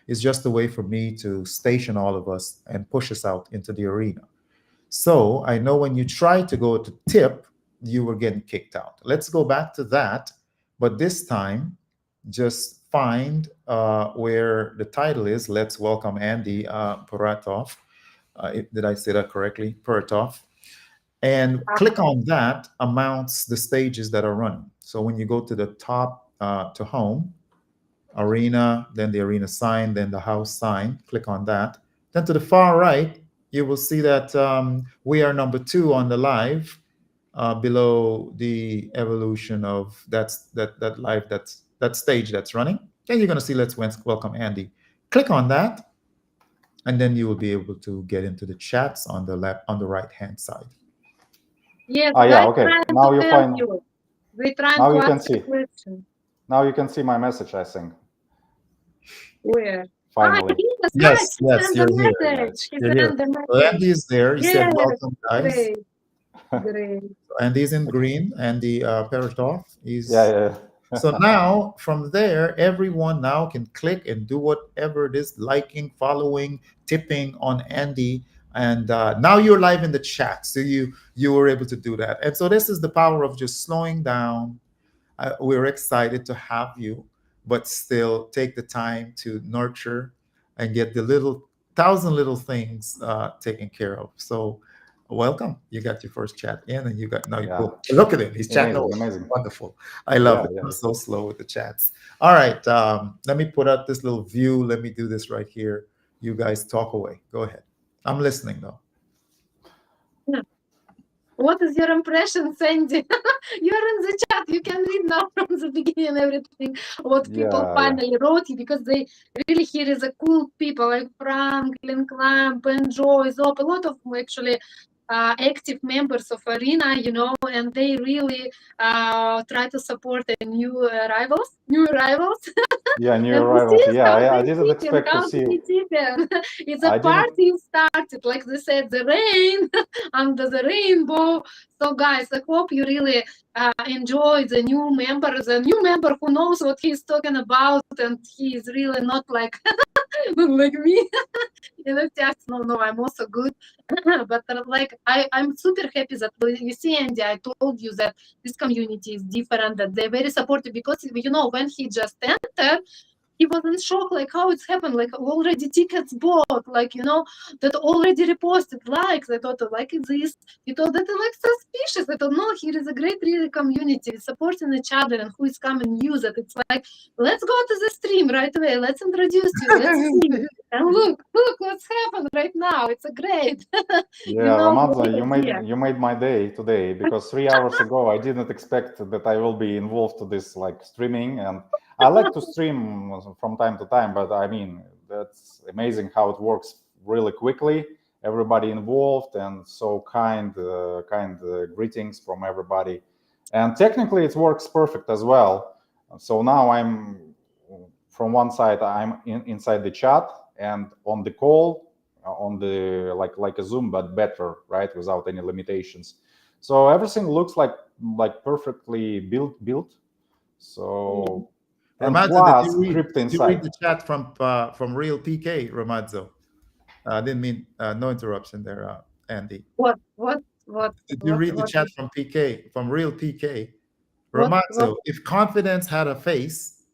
It's just a way for me to station all of us and push us out into the arena. So I know when you tried to go to tip, you were getting kicked out. Let's go back to that. But this time, just find where the title is. Let's welcome Andy Piratoff. Did I say that correctly? Piratoff. And click on that, amounts the stages that are running. So when you go to the top to home, arena, then the arena sign, then the house sign, click on that. Then to the far right, you will see that we are number 2 on the live below the evolution of that live, that stage that's running. And you're going to see let's welcome Andy. Click on that, and then you will be able to get into the chats on the left, on the right hand side. Yes, Ah, yeah, guys okay. trying Now to you help find. you. They trying Now to you can ask a see. question. Now you can see my message, I think. Where? Finally. Yes, guys, Yes, he yes, sent you're the here. message. He You're here. sent the So message. Andy is there. He said, Yes, "Welcome, guys." great, great. Andy's in green. Andy Piratoff is. Yeah. So now from there, everyone now can click and do whatever it is, liking, following, tipping on Andy. And now you're live in the chat. So you were able to do that. And so this is the power of just slowing down. We're excited to have you, but still take the time to nurture and get the little 1,000 little things taken care of. So welcome. You got your first chat in, and you got now. Yeah. Look at him. He's chatting. Amazing, Away. amazing. Wonderful. I love it. Yeah. I'm so slow with the chats. All right. Let me put up this little view. Let me do this right here. You guys talk away. Go ahead. I'm listening though. What is your impression, Sandy? You're in the chat. You can read now from the beginning everything what people Yeah. finally wrote you, because they really here is a cool people like Franklin, Clamp, and Joy, Zop, a lot of actually active members of Arena, you know, and they really try to support the new arrivals. Yeah, new And you arrivals. see Yeah, how I they didn't tipping, expect to how see. they tipping. It's a I didn't. party started, like they said, the rain under the rainbow. So guys, I hope you really enjoy the new member who knows what he's talking about, and he is really not like like me. You know, just no, I'm also good. But like I'm super happy that you see, Andy, I told you that this community is different, that they're very supportive, because you know when he just entered, he was in shock, like how it's happened, like already tickets bought, like you know, that already reposted likes. I thought like this, you thought that like suspicious. I thought no, here is a great really community supporting each other, and who is coming use it. It's like let's go to the stream right away, let's introduce you, let's see. And look what's happened right now. It's a great Yeah, you know, Ramadza, great idea. you made my day today, because 3 hours ago I didn't expect that I will be involved to this like streaming, and I like to stream from time to time, but I mean that's amazing how it works really quickly. Everybody involved, and so kind greetings from everybody, and technically it works perfect as well. So now I'm from one side I'm inside the chat and on the call on the like a Zoom, but better, right, without any limitations. So everything looks like perfectly built. So and Ramazzo, plus crypto did you read inside. the chat from Real PK, Ramazzo? I didn't mean no interruption there, Andy. What Did you read the chat from PK, from Real PK? Ramazzo, if confidence had a face,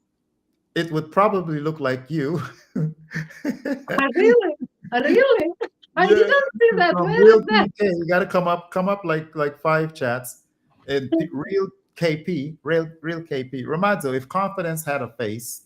it would probably look like you. really? Really? I Yeah, didn't see that. from Where Real is that? PK, you got to come up like 5 chats. And Real KP, real KP. Ramazzo, if confidence had a face,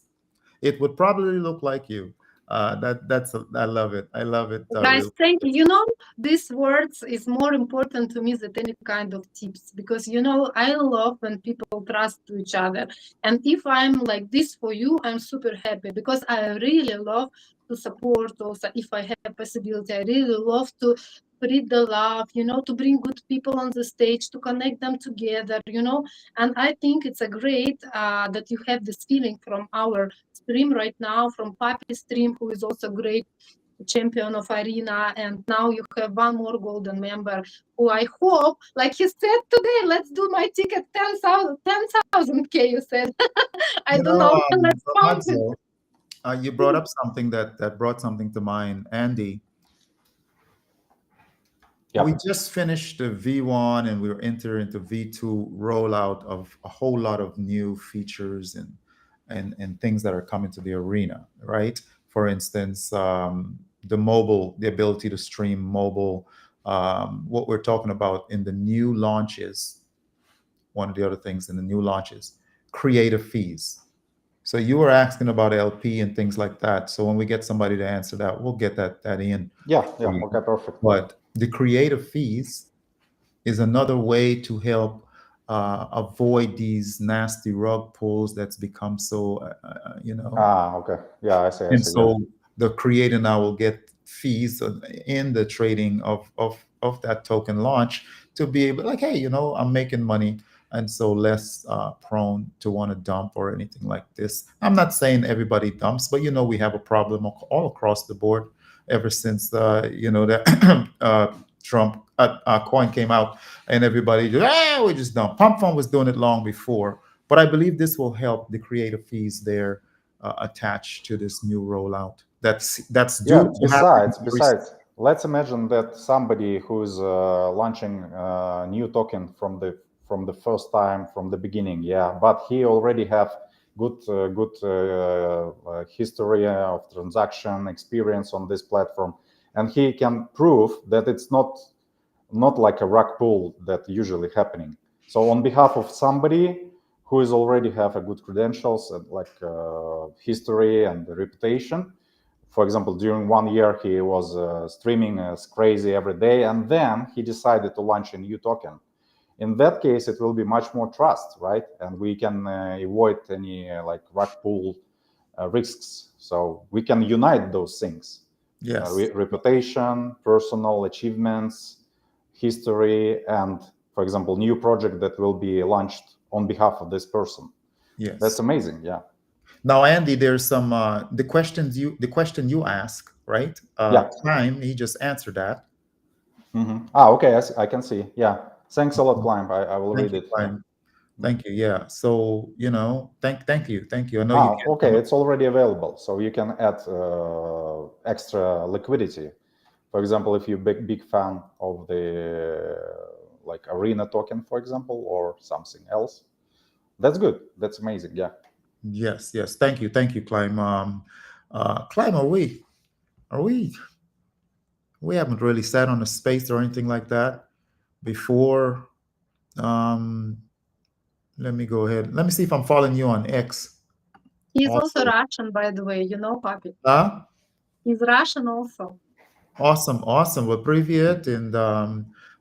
it would probably look like you. I love it. I love it. Guys, thank you. You know, these words is more important to me than any kind of tips, because you know I love when people trust to each other. And if I'm like this for you, I'm super happy, because I really love to support. Also, if I have possibility, I really love to spread the love, you know, to bring good people on the stage, to connect them together, you know. And I think it's a great that you have this feeling from our stream right now, from Papi stream, who is also great champion of Arena, and now you have one more golden member who I hope, like he said today, let's do my ticket 10,000 K, you said. I don't know, let's count it. You brought up something that brought something to mind, Andy. We Yeah. just finished the V1 and we're entering into V2 rollout of a whole lot of new features and things that are coming to the arena, right? For instance, the ability to stream mobile. What we're talking about in the new launches, one of the other things in the new launches, creative fees. So you were asking about LP and things like that. So when we get somebody to answer that, we'll get that in Yeah. for Yeah. you. Okay. Perfect. But the creative fees is another way to help avoid these nasty rug pulls that's become so, Ah. Okay. Yeah. I see. I and see. Yeah. so the creator now will get fees in the trading of that token launch to be able, like, hey, I'm making money, and so less prone to want to dump or anything like this. I'm not saying everybody dumps, but we have a problem all across the board ever since that Trump coin came out, and everybody just we just dump. Pump Fund was doing it long before, but I believe this will help the creative fees there attached to this new rollout. That's due Yeah. to happen. Besides, let's imagine that somebody who's launching a new token from the first time, from the beginning. Yeah, but he already have good history of transaction experience on this platform, and he can prove that it's not like a rug pull that usually happening. So on behalf of somebody who is already have a good credentials and like history and reputation, for example, during 1 year he was streaming as crazy every day, and then he decided to launch a new token. In that case, it will be much more trust, right? And we can avoid any like rug pull risks. So we can unite those things: Yes, reputation, personal achievements, history, and, for example, new project that will be launched on behalf of this person. That's yes. amazing. Yeah. Now, Andy, there's some the question you ask, right? Yeah. Time, he just answered that. Okay. I can see. Yeah. Thanks a lot, Climb. I will Thank read you, it. Yeah. Time. Thank you. Yeah. So, thank you. I know you can't Okay. come up. It's already available, so you can add extra liquidity. For example, if you're big fan of the like Arena token, for example, or something else, that's good. That's amazing. Yeah. Yes, yes. Thank you, Climb. Climb, are we haven't really sat on a space or anything like that before. Um, Let me go ahead. Let me see if I'm following you on X. He's also Also, Russian, by the way, Papi. ah, He's Russian also. awesome, awesome. Well, привет, and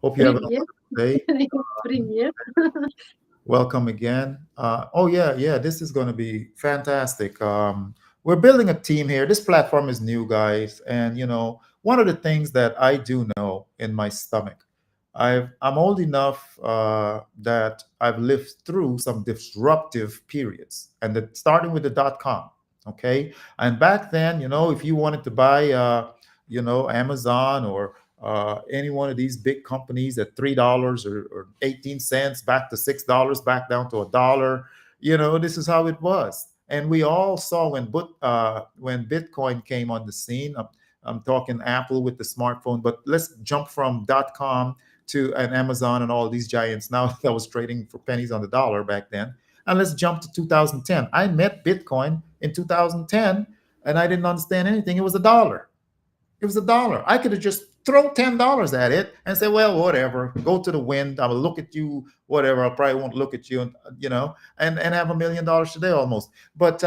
hope you have a Привет. wonderful day. Привет. Welcome again. Oh yeah, yeah. This is going to be fantastic. We're building a team here. This platform is new, guys, and one of the things that I do know in my stomach, I'm old enough that I've lived through some disruptive periods, and starting with the .com. Okay, and back then, if you wanted to buy, Amazon or any one of these big companies at $3 or 18 cents, back to $6, back down to $1. This is how it was, and we all saw when Bitcoin came on the scene. I'm talking Apple with the smartphone, but let's jump from .com to an Amazon and all these giants now that was trading for pennies on the dollar back then. And let's jump to 2010. I met Bitcoin in 2010, and I didn't understand anything. It was a dollar. It was a dollar. I could have just thrown $10 at it and say, well, whatever, go to the wind. I will look at you, whatever. I probably won't look at you, and have $1 million today almost. But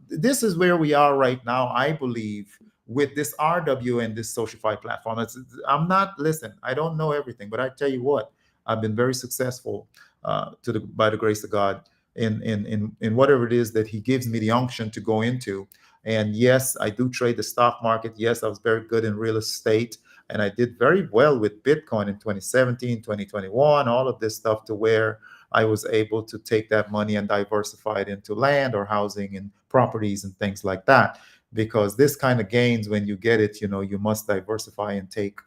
this is where we are right now, I believe, with this RW and this SocialFi platform. I'm not, listen, I don't know everything, but I tell you what, I've been very successful by the grace of God in whatever it is that He gives me the unction to go into. And yes, I do trade the stock market. Yes, I was very good in real estate. And I did very well with Bitcoin in 2017, 2021, all of this stuff, to where I was able to take that money and diversify it into land or housing and properties and things like that. Because this kind of gains, when you get it, you must diversify and take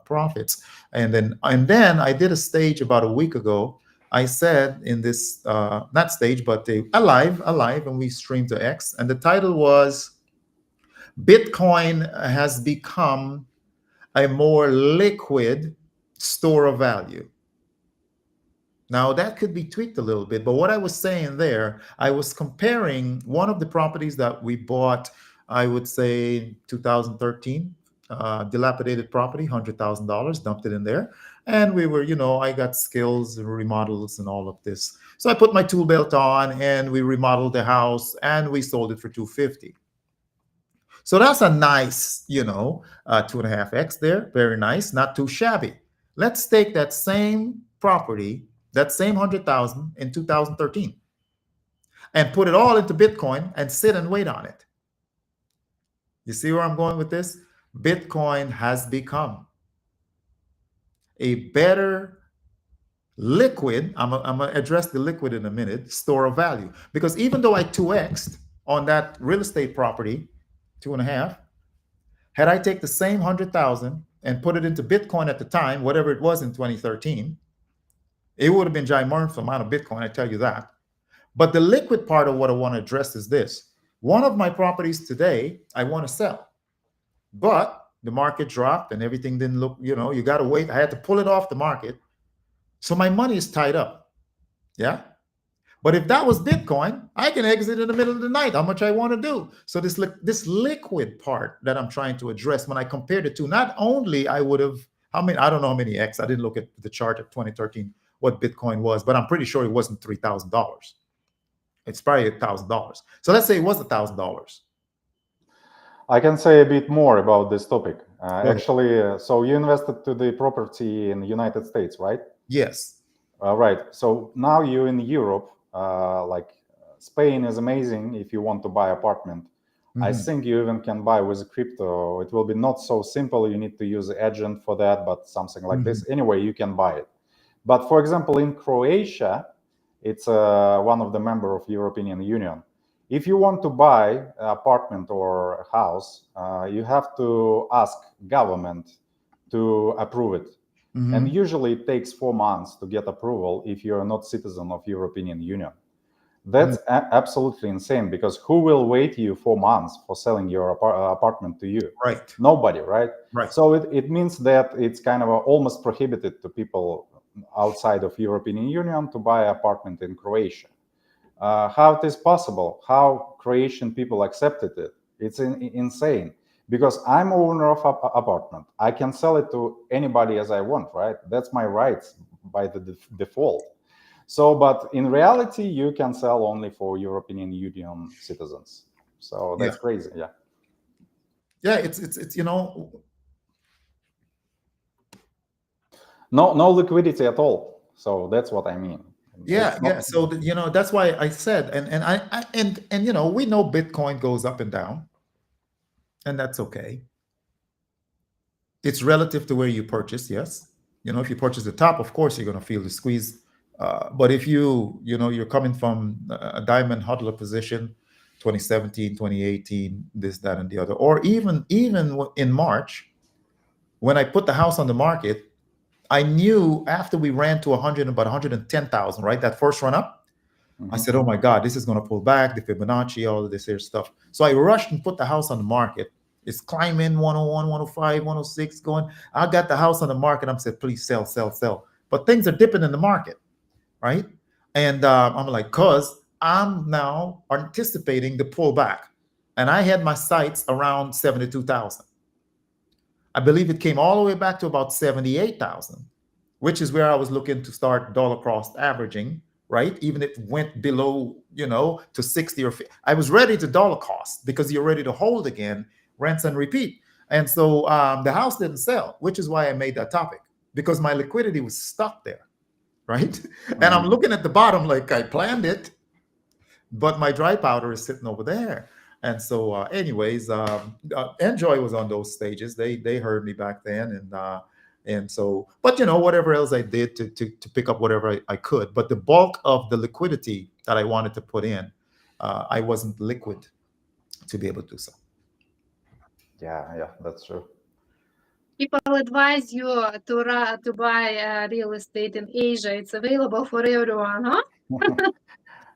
profits. And then I did a stage about a week ago. I said in this not stage, but alive, and we streamed to X, and the title was Bitcoin has become a more liquid store of value. Now, that could be tweaked a little bit, but what I was saying there, I was comparing one of the properties that we bought, I would say 2013, dilapidated property, $100,000, dumped it in there. And we were, I got skills and remodels and all of this. So I put my tool belt on and we remodeled the house and we sold it for 250. So that's a nice, 2.5x there. Very nice, not too shabby. Let's take that same property, that same 100,000 in 2013, and put it all into Bitcoin and sit and wait on it. You see where I'm going with this? Bitcoin has become a better liquid. I'm going to address the liquid in a minute, store of value. Because even though I 2x'd on that real estate property, 2.5, had I take the same 100,000 and put it into Bitcoin at the time, whatever it was in 2013, it would have been ginormous amount of Bitcoin, I tell you that. But the liquid part of what I want to address is this. One of my properties today, I want to sell, but the market dropped and everything didn't look, you got to wait. I had to pull it off the market. So my money is tied up. Yeah. But if that was Bitcoin, I can exit in the middle of the night, how much I want to do. So this liquid part that I'm trying to address, when I compare the two, not only I would have, I don't know how many X, I didn't look at the chart of 2013, what Bitcoin was, but I'm pretty sure it wasn't $3,000. It's probably $1,000. So let's say it was $1,000. I can say a bit more about this topic. Actually, so you invested to the property in the United States, right? Yes. Right. So now you're in Europe. Like Spain is amazing if you want to buy apartment. I think you even can buy with crypto. It will be not so simple. You need to use an agent for that, but something like this. Anyway, you can buy it. But for example, in Croatia, it's one of the member of European Union. If you want to buy an apartment or a house, you have to ask government to approve it. And usually it takes 4 months to get approval if you're not citizen of European Union. That's absolutely insane, because who will wait you 4 months for selling your apartment to you? Right. Nobody, right? Right. So it means that it's kind of almost prohibited to people outside of European Union to buy an apartment in Croatia. How it is possible? How Croatian people accepted it? It's insane. Because I'm owner of an apartment, I can sell it to anybody as I want, right? That's my rights by the default. So, but in reality, you can sell only for European Union citizens. So that's crazy, yeah. Yeah, it's no liquidity at all. So that's what I mean. Yeah. So that's why I said, and we know Bitcoin goes up and down, and that's okay. It's relative to where you purchase. Yes, if you purchase the top, of course you're going to feel the squeeze. But if you're coming from a diamond hodler position, 2017, 2018, this, that, and the other, or even in March, when I put the house on the market, I knew after we ran to about 110,000, right? That first run up, I said, oh my God, this is going to pull back, the Fibonacci, all of this here stuff. So I rushed and put the house on the market. It's climbing 101, 105, 106 going. I got the house on the market. I'm said, please sell, sell, sell. But things are dipping in the market, right? And I'm like, cause I'm now anticipating the pullback. And I had my sights around 72,000. I believe it came all the way back to about 78,000, which is where I was looking to start dollar cost averaging, right? Even if it went below, to 60 or 50. I was ready to dollar cost because you're ready to hold again, rinse and repeat. And so the house didn't sell, which is why I made that topic, because my liquidity was stuck there, right? And I'm looking at the bottom like I planned it, but my dry powder is sitting over there. And so, anyways, Enjoy was on those stages. They heard me back then, and so, but whatever else I did to pick up whatever I could. But the bulk of the liquidity that I wanted to put in, I wasn't liquid to be able to do so. Yeah, that's true. People advise you to buy real estate in Asia. It's available for everyone, huh?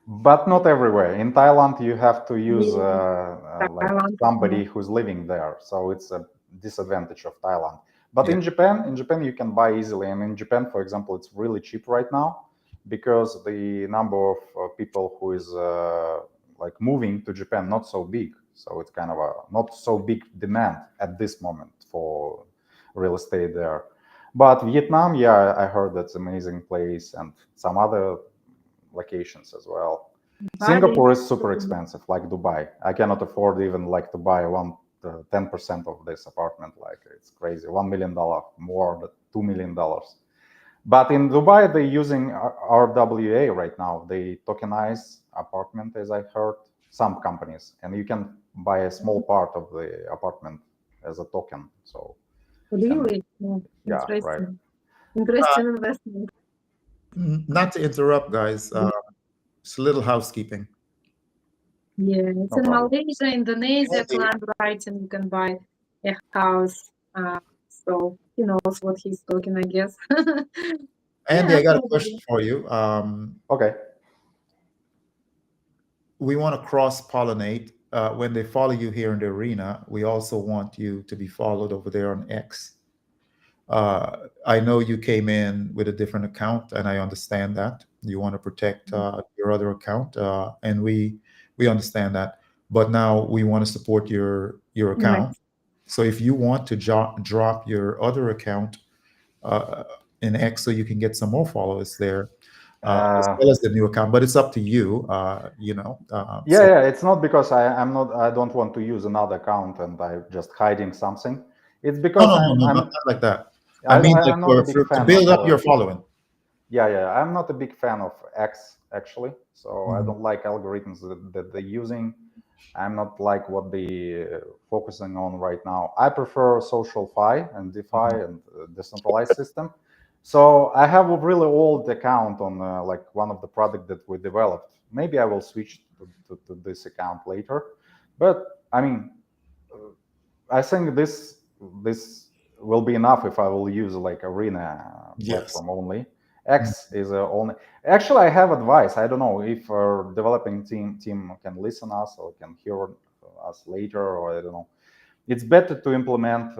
But not everywhere. In Thailand, you have to use Yeah, like Thailand. somebody who's living there, so it's a disadvantage of Thailand. But Yeah. in Japan, you can buy easily, and in Japan, for example, it's really cheap right now because the number of people who is like moving to Japan not so big, so it's kind of a not so big demand at this moment for real estate there. But Vietnam, yeah, I heard that's amazing place, and some other locations as well. Bali. Singapore is super expensive, like Dubai. I cannot afford even like to buy 10% of this apartment. Like it's crazy, $1 million more than $2 million. But in Dubai, they're using RWA right now. They tokenize apartment, as I heard, some companies, and you can buy a small part of the apartment as a token. So, and Really? Yeah, yeah, right. interesting. Interesting investment. Not to interrupt, guys. It's a little housekeeping. Yeah, it's No in problem. Malaysia, Indonesia, Andy, client writing. You can buy a house. So he knows what he's talking, I guess. Andy, Yeah, I got a question probably. for you. Okay. We want to cross pollinate. When they follow you here in the arena, we also want you to be followed over there on X. I know you came in with a different account, and I understand that you want to protect your other account, and we understand that. But now we want to support your account. Nice. So if you want to drop your other account uh, in X, so you can get some more followers there, as Uh, well as the new account. But it's up to you. Yeah, So yeah, it's not because I'm not, I don't want to use another account and I'm just hiding something. It's no, because no, no, no, not like that. I I, mean, I- like I'm not a big to fan of, build up your following. yeah, yeah, I'm not a big fan of X actually. So I Mhm. don't like algorithms that they're using. I'm not like what they focusing on right now. I prefer social fi and DeFi Mhm. and decentralized system. So I have a really old account on like one of the product that we developed. Maybe I will switch to this account later. But I mean, I think this will be enough if I will use like Arena Yes. platform only. Mhm. X is only. Actually, I have advice. I don't know if our developing team can listen us or can hear us later, or I don't know. It's better to implement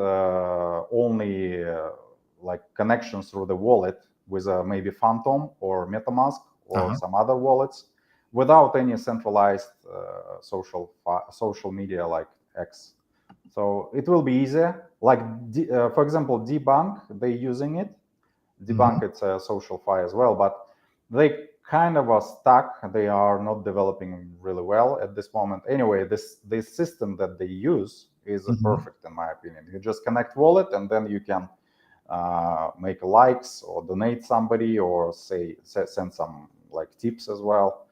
only like connections through the wallet with maybe Phantom or MetaMask or Uh-huh. some other wallets without any centralized social media like X. So it will be easier. Like for example, Debunk, they're using it. Mhm. Debunk, it's a social fi as well, but they kind of are stuck. They are not developing really well at this moment. Anyway, this system that they use is Mhm. perfect in my opinion. You just connect wallet and then you can make likes or donate somebody or send some like tips as well,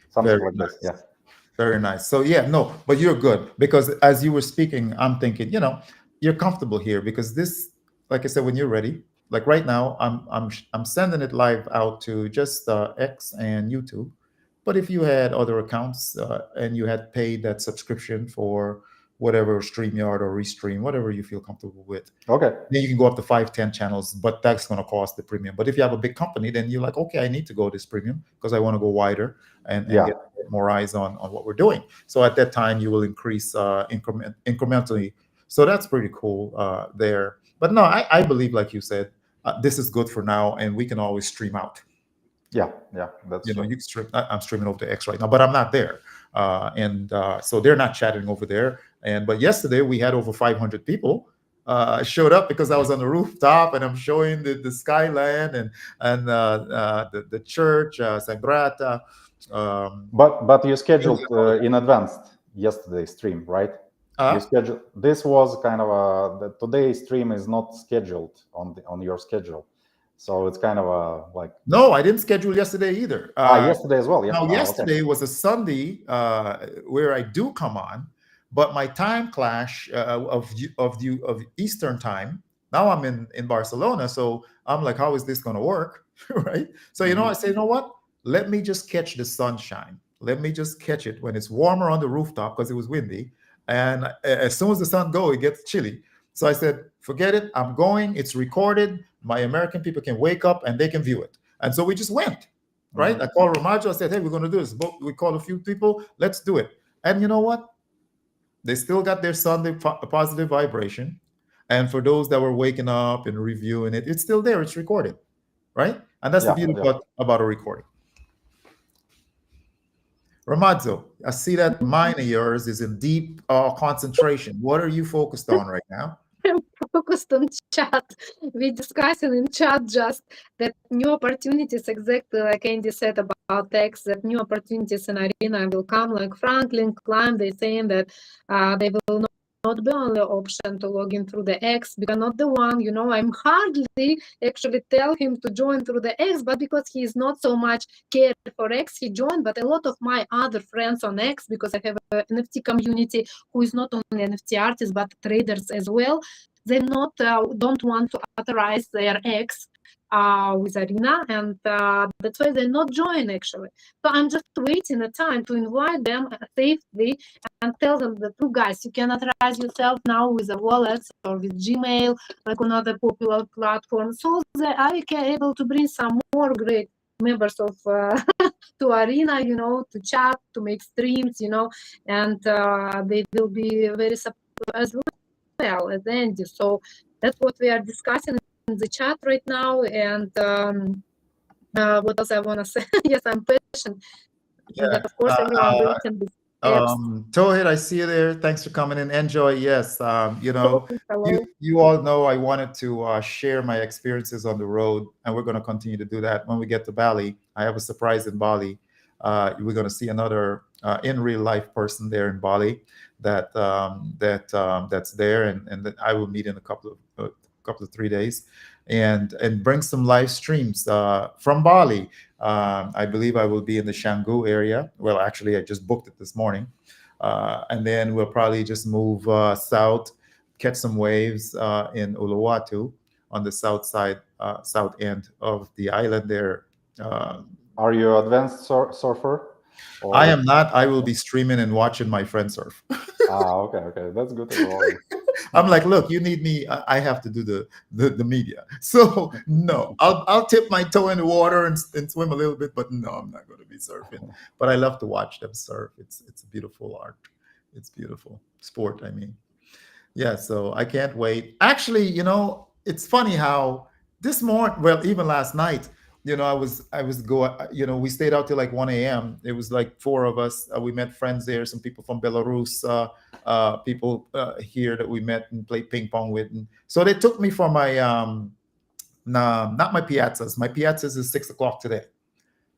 something Very like this. nice. Yeah, Very nice. So yeah, no, but you're good because as you were speaking, I'm thinking, you're comfortable here because this, like I said, when you're ready, like right now, I'm sending it live out to just X and YouTube. But if you had other accounts and you had paid that subscription for whatever StreamYard or Restream, whatever you feel comfortable with, okay, then you can go up to 5, 10 channels, but that's going to cost the premium. But if you have a big company, then you're like, okay, I need to go this premium because I want to go wider and yeah, get more eyes on what we're doing. So at that time, you will increase incrementally. So that's pretty cool there. But no, I believe, like you said, this is good for now, and we can always stream out. yeah, yeah, that's true. You can stream. I'm streaming over to X right now, but I'm not there, and so they're not chatting over there. And but yesterday we had over 500 people showed up because I was on the rooftop and I'm showing the skyline and the church Sagrada. Um, But you scheduled in advance yesterday stream, right? You uh, scheduled. This was kind of a the today's stream is not scheduled on your schedule, so it's kind of a like no, I didn't schedule yesterday either. yesterday as well. Yeah. Now, Oh, okay. yesterday was a Sunday where I do come on, but my time clash of Eastern time. Now I'm in Barcelona, so I'm like, how is this going to work, right? So I say, you know what? Let me just catch the sunshine. Let me just catch it when it's warmer on the rooftop because it was windy, and as soon as the sun go, it gets chilly. So I said, forget it. I'm going. It's recorded. My American people can wake up and they can view it. And so we just went, right? I called Ramajo. I said, hey, we're going to do this. We called a few people. Let's do it. And you know what? They still got their Sunday positive vibration. And for those that were waking up and reviewing it, it's still there. It's recorded, right? And that's the Yeah, beauty yeah. about a recording. Ramazzo, I see that mind of yours is in deep concentration. What are you focused on right now? Focused on chat. We discussing in chat just that new opportunities, exactly like Andy said about X, that new opportunities in arena will come, like Franklin Climb. They saying that they will not be only option to log in through the X, because not the one, I'm hardly actually tell him to join through the X, but because he is not so much care for X, he joined. But a lot of my other friends on X, because I have an NFT community who is not only NFT artists but traders as well, they not don't want to authorize their X with Arena, and that's why they're not join actually. So I'm just waiting a time to invite them safely and tell them that, you guys, you can authorize yourself now with a wallet or with Gmail, like on other popular platforms, so that I can able to bring some more great members of to Arena, to chat, to make streams, and they will be very supportive as well as Andy. So that's what we are discussing in the chat right now. And what else I want to say? Yes, I'm patient. Yeah. That of course everyone waiting with apps. Tohid, I see you there. Thanks for coming in. Enjoy. Yes. Hello. You all know I wanted to share my experiences on the road, and we're going to continue to do that when we get to Bali. I have a surprise in Bali. We're going to see another in real life person there in Bali that's there, and that I will meet in a couple of 3 days, and bring some live streams from Bali. I believe I will be in the Canggu area. Well, actually, I just booked it this morning. And then we'll probably just move south, catch some waves in Uluwatu on the south side, south end of the island there. Are you advanced surfer? I am not. I will be streaming and watching my friend surf. Okay. That's good as well. I'm like, look, you need me. I have to do the media. So no, I'll tip my toe in the water and swim a little bit, but no, I'm not going to be surfing. But I love to watch them surf. It's a beautiful art. It's beautiful sport. I mean, yeah. So I can't wait. Actually, it's funny how this morning, well, even last night, we stayed out till like 1 a.m. It was like four of us. We met friends there, some people from Belarus, people here that we met and played ping pong with. And so they took me for my, nah, not my piazzas. My piazzas is 6 o'clock today.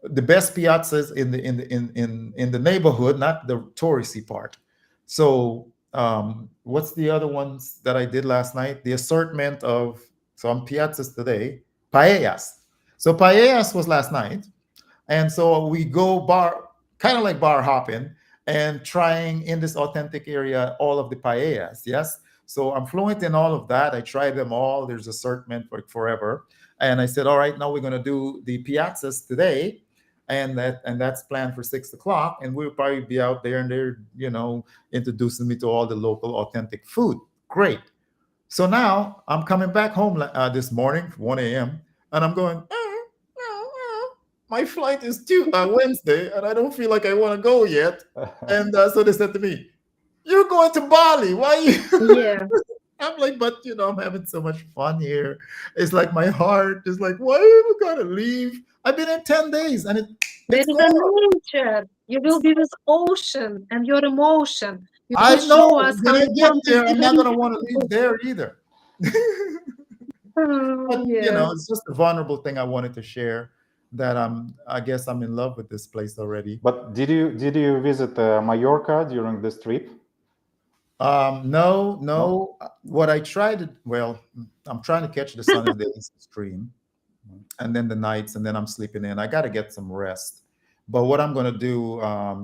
The best piazzas in the neighborhood, not the touristy part. So what's the other ones that I did last night? The assortment of some piazzas today, paellas. So paellas was last night, and so we go bar, kind of like bar hopping and trying in this authentic area all of the paellas. Yes, so I'm fluent in all of that. I tried them all. There's assortment for forever, and I said, all right, now we're going to do the piazzas today, and that's planned for 6 o'clock, and we'll probably be out there and they're introducing me to all the local authentic food. Great. So now I'm coming back home this morning, 1 a.m., and I'm going, my flight is due Wednesday, and I don't feel like I want to go yet. And so they said to me, you're going to Bali. Why you? Yeah. I'm like, but I'm having so much fun here. It's like my heart is like, why are we gonna leave? I've been in 10 days and There it's is gone. a nature. You will be with ocean and your emotion. You I will know show us when how I you get come there, I'm not gonna to want to leave there either. But yeah. it's just a vulnerable thing I wanted to share that I guess I'm in love with this place already. But did you visit Mallorca during this trip? No. No? What I tried, well, I'm trying to catch the sun and the stream, and then the nights, and then I'm sleeping in. I got to get some rest. But what I'm going to do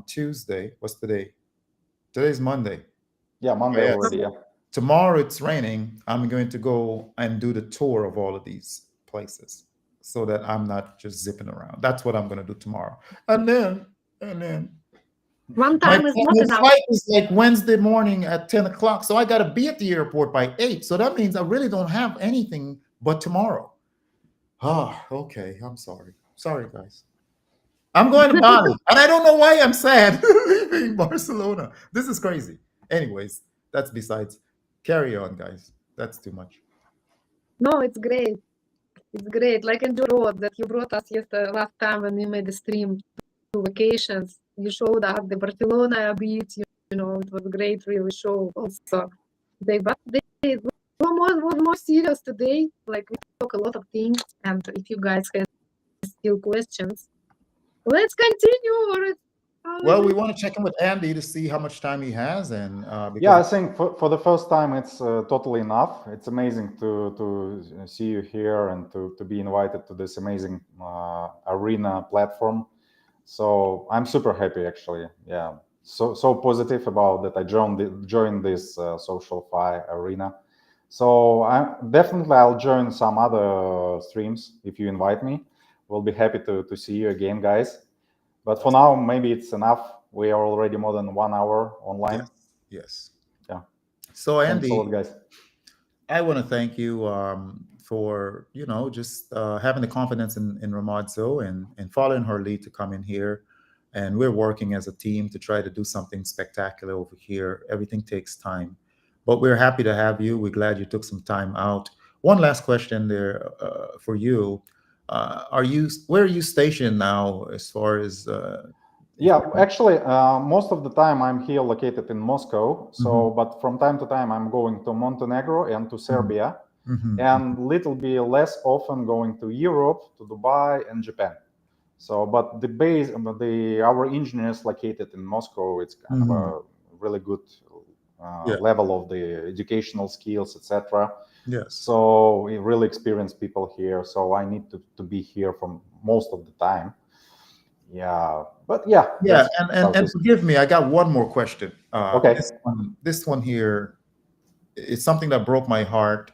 Tuesday, what's today? Today's Monday. Yeah, Monday Yes. already. Yeah. Tomorrow it's raining. I'm going to go and do the tour of all of these places so that I'm not just zipping around. That's what I'm going to do tomorrow. And then One My time is not enough. flight is like Wednesday morning at 10 o'clock. So I got to be at the airport by 8. So that means I really don't have anything but tomorrow. Ah, okay. I'm sorry. Sorry, guys. I'm going to Bali. And I don't know why I'm sad leaving Barcelona. This is crazy. Anyways, that's besides. Carry on, guys. That's too much. No, it's great. It's great. Like Andy wrote that you brought us yesterday last time when we made a stream to vacations. You showed us the Barcelona beach. You know, it was great, really show also. But they was more serious today. Like we talk a lot of things, and if you guys have still questions, let's continue. Or how Well, is we it? want to check in with Andy to see how much time he has. And Yeah, because I think for the first time it's totally enough. It's amazing to see you here and to be invited to this amazing arena platform. So I'm super happy actually. Yeah, so positive about that. I joined this social fi arena. So I'll join some other streams if you invite me. We'll be happy to see you again, guys. But for now, maybe it's enough. We are already more than 1 hour online. yes, yes. Yeah. So, Thanks a lot, Andy, guys. I want to thank you for just having the confidence in Ramazzo and following her lead to come in here. And we're working as a team to try to do something spectacular over here. Everything takes time, but we're happy to have you. We're glad you took some time out. One last question there for you: where are you stationed now as far as? Yeah, actually, most of the time I'm here located in Moscow. Mhm. But from time to time I'm going to Montenegro and to Serbia, Mhm. and little bit less often going to Europe, to Dubai and Japan. So, but our engineers located in Moscow. It's kind of Mhm. a really good Yeah. level of the educational skills, etc. Yes. So we really experienced people here. So I need to be here from most of the time. Yeah, but yeah, Yeah, that's how it and is. forgive me, I got one more question. Okay. This one here, it's something that broke my heart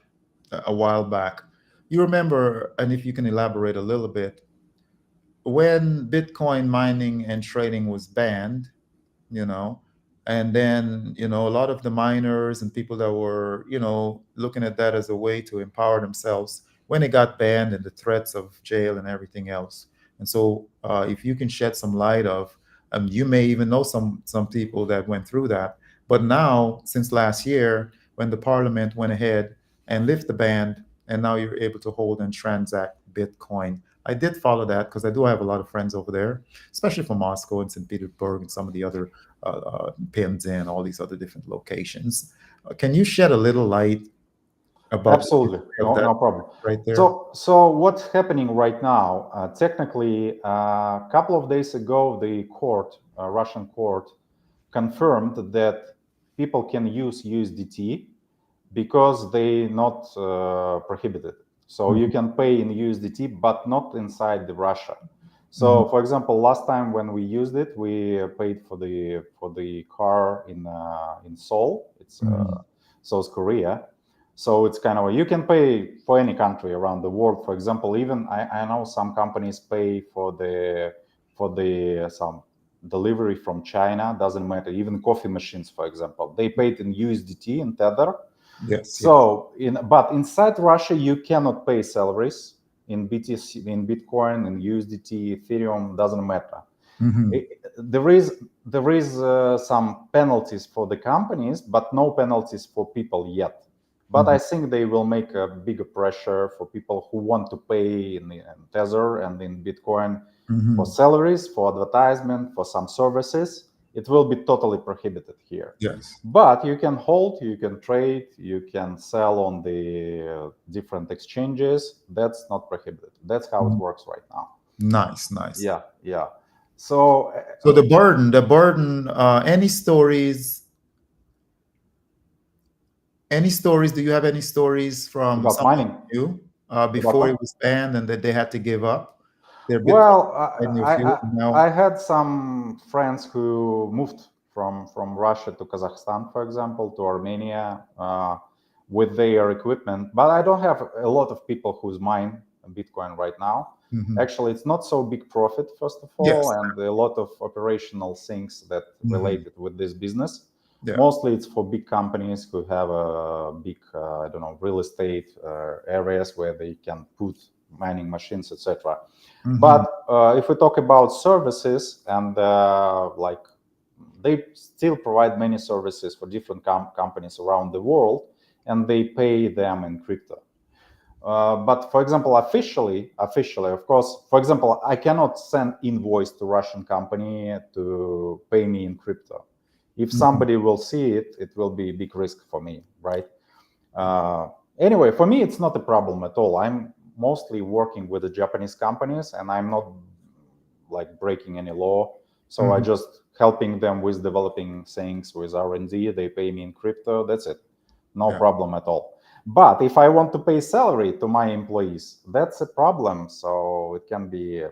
a while back. You remember, and if you can elaborate a little bit, when Bitcoin mining and trading was banned, you know, and then, a lot of the miners and people that were, looking at that as a way to empower themselves when it got banned and the threats of jail and everything else. And so, if you can shed some light of, you may even know some people that went through that. But now, since last year, when the parliament went ahead and lift the ban, and now you're able to hold and transact Bitcoin. I did follow that because I do have a lot of friends over there, especially from Moscow and St. Petersburg and some of the other pins in all these other different locations. Can you shed a little light about the Absolutely, history of no, that no problem. right there? So what's happening right now? Technically, a couple of days ago, the court, Russian court, confirmed that people can use USDT because they not prohibited. So you Mhm. can pay in USDT, but not inside the Russia. Mhm. So, for example, last time when we used it, we paid for the car in Seoul. It's Mhm. South Korea. So it's kind of you can pay for any country around the world. For example, even I know some companies pay for the some delivery from China. Doesn't matter. Even coffee machines, for example, they paid in USDT and Tether. Yes, yes. So, but inside Russia, you cannot pay salaries in BTC, in Bitcoin, in USDT, Ethereum. Doesn't matter. Mhm. There is some penalties for the companies, but no penalties for people yet. But I Mhm. think they will make a bigger pressure for people who want to pay in Tether and in Bitcoin for Mhm. salaries, for advertisement, for some services. It will be totally prohibited here. Yes. But you can hold, you can trade, you can sell on the different exchanges. That's not prohibited. That's how it Mhm. works right now. Nice, nice. Yeah, yeah. So So the burden. Any stories? Do you have any stories from about someone mining, you knew about before it what? was banned and that they had to give up their Bitcoin Well, in your I, field? I Now, I had some friends who moved from Russia to Kazakhstan, for example, to Armenia with their equipment. But I don't have a lot of people who's mine Bitcoin right now. Mhm. Actually, it's not so big profit, first of all, Yes. and a lot of operational things that Mhm. related with this business. Yeah. Mostly it's for big companies who have a big, I don't know, real estate areas where they can put mining machines, etc. Mhm. But if we talk about services and like they still provide many services for different companies around the world, and they pay them in crypto. But for example, officially, of course, for example, I cannot send invoice to Russian company to pay me in crypto. If Mhm. somebody will see it, it will be a big risk for me, right? Uh, anyway, for me, it's not a problem at all. I'm mostly working with the Japanese companies, and I'm not like breaking any law. So I Mhm. just helping them with developing things with R&D. They pay me in crypto. That's it. No Yeah. problem at all. But if I want to pay salary to my employees, that's a problem. So it can be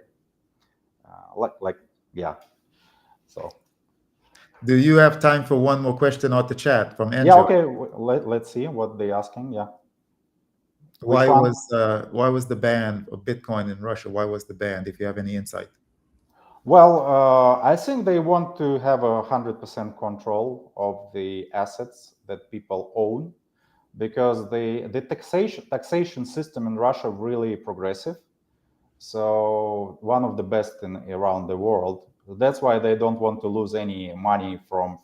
like yeah. So Do you have time for one more question out the chat from yeah, Angela? okay. Let's see what they asking. Yeah, which Why one? was why was the ban of Bitcoin in Russia? Why was the ban? If you have any insight. Well, I think they want to have 100% control of the assets that people own, because the taxation system in Russia really progressive. So one of the best in around the world. That's why they don't want to lose any money from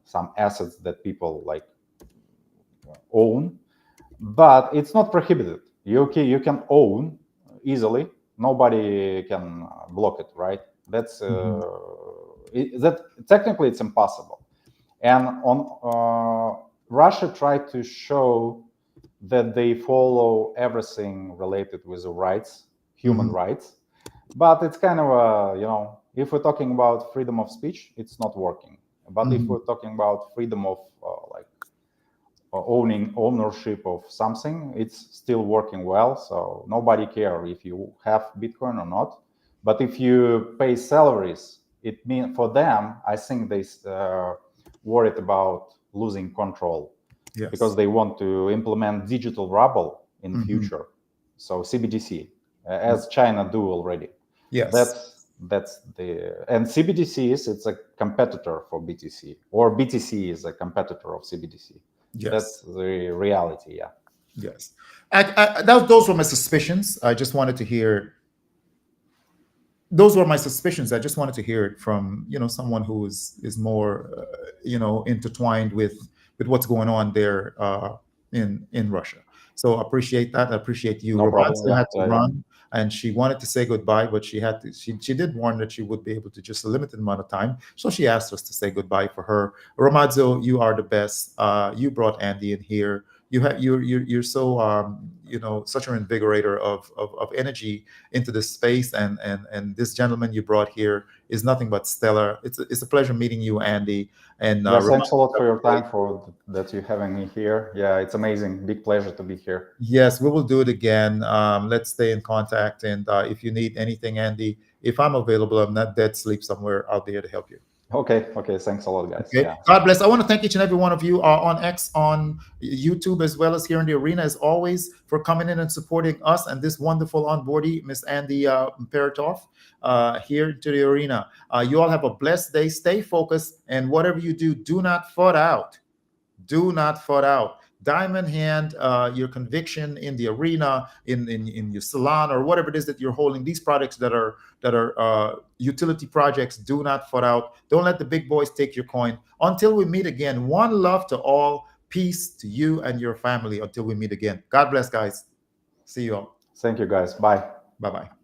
some assets that people like own. But it's not prohibited. You can own easily. Nobody can block it, right? That's Mhm. that technically it's impossible. And on Russia tried to show that they follow everything related with the rights, human Mhm. rights. But it's kind of a, if we're talking about freedom of speech, it's not working. But if Mhm. we're talking about freedom of like ownership of something, it's still working well. So nobody care if you have Bitcoin or not. But if you pay salaries, it mean for them, I think they worried about losing control, because Yes. they want to implement digital ruble in Mhm. future. So CBDC, Yeah. as China do already. Yes. That's the, and CBDCs, it's a competitor for BTC, or BTC is a competitor of CBDC. That's Yes. the reality. Yeah. Yes. Those were my suspicions. I just wanted to hear. Those were my suspicions. I just wanted to hear it from someone who is more intertwined with what's going on there in Russia. So I appreciate that. I appreciate you. No problem. Romanzo Yeah. had to Yeah. Yeah. run, and she wanted to say goodbye, but she had to. She did warn that she would be able to just a limited amount of time, so she asked us to say goodbye for her. Romanzo, you are the best. You brought Andy in here. You're so such an invigorator of energy into this space, and this gentleman you brought here is nothing but stellar. It's a pleasure meeting you, Andy. And Yeah. Ramon, Thanks a lot have for a your great. time, for that you having me here. Yeah, it's amazing. Big pleasure to be here. Yes, we will do it again. Let's stay in contact, and if you need anything, Andy, if I'm available, I'm not dead sleep somewhere, I'll be here to help you. Okay. Okay. Thanks a lot, guys. Okay. Yeah. God bless. I want to thank each and every one of you on X, on YouTube, as well as here in the arena, as always, for coming in and supporting us and this wonderful onboardee, Miss Andy Piratoff, here to the arena. You all have a blessed day. Stay focused, and whatever you do, do not fud out. Do not fud out. Diamond hand your conviction in the arena, in your salon, or whatever it is that you're holding. These products that are utility projects, do not fud out. Don't let the big boys take your coin. Until we meet again, one love to all. Peace to you and your family until we meet again. God bless, guys. See you all. Thank you, guys. Bye. Bye bye.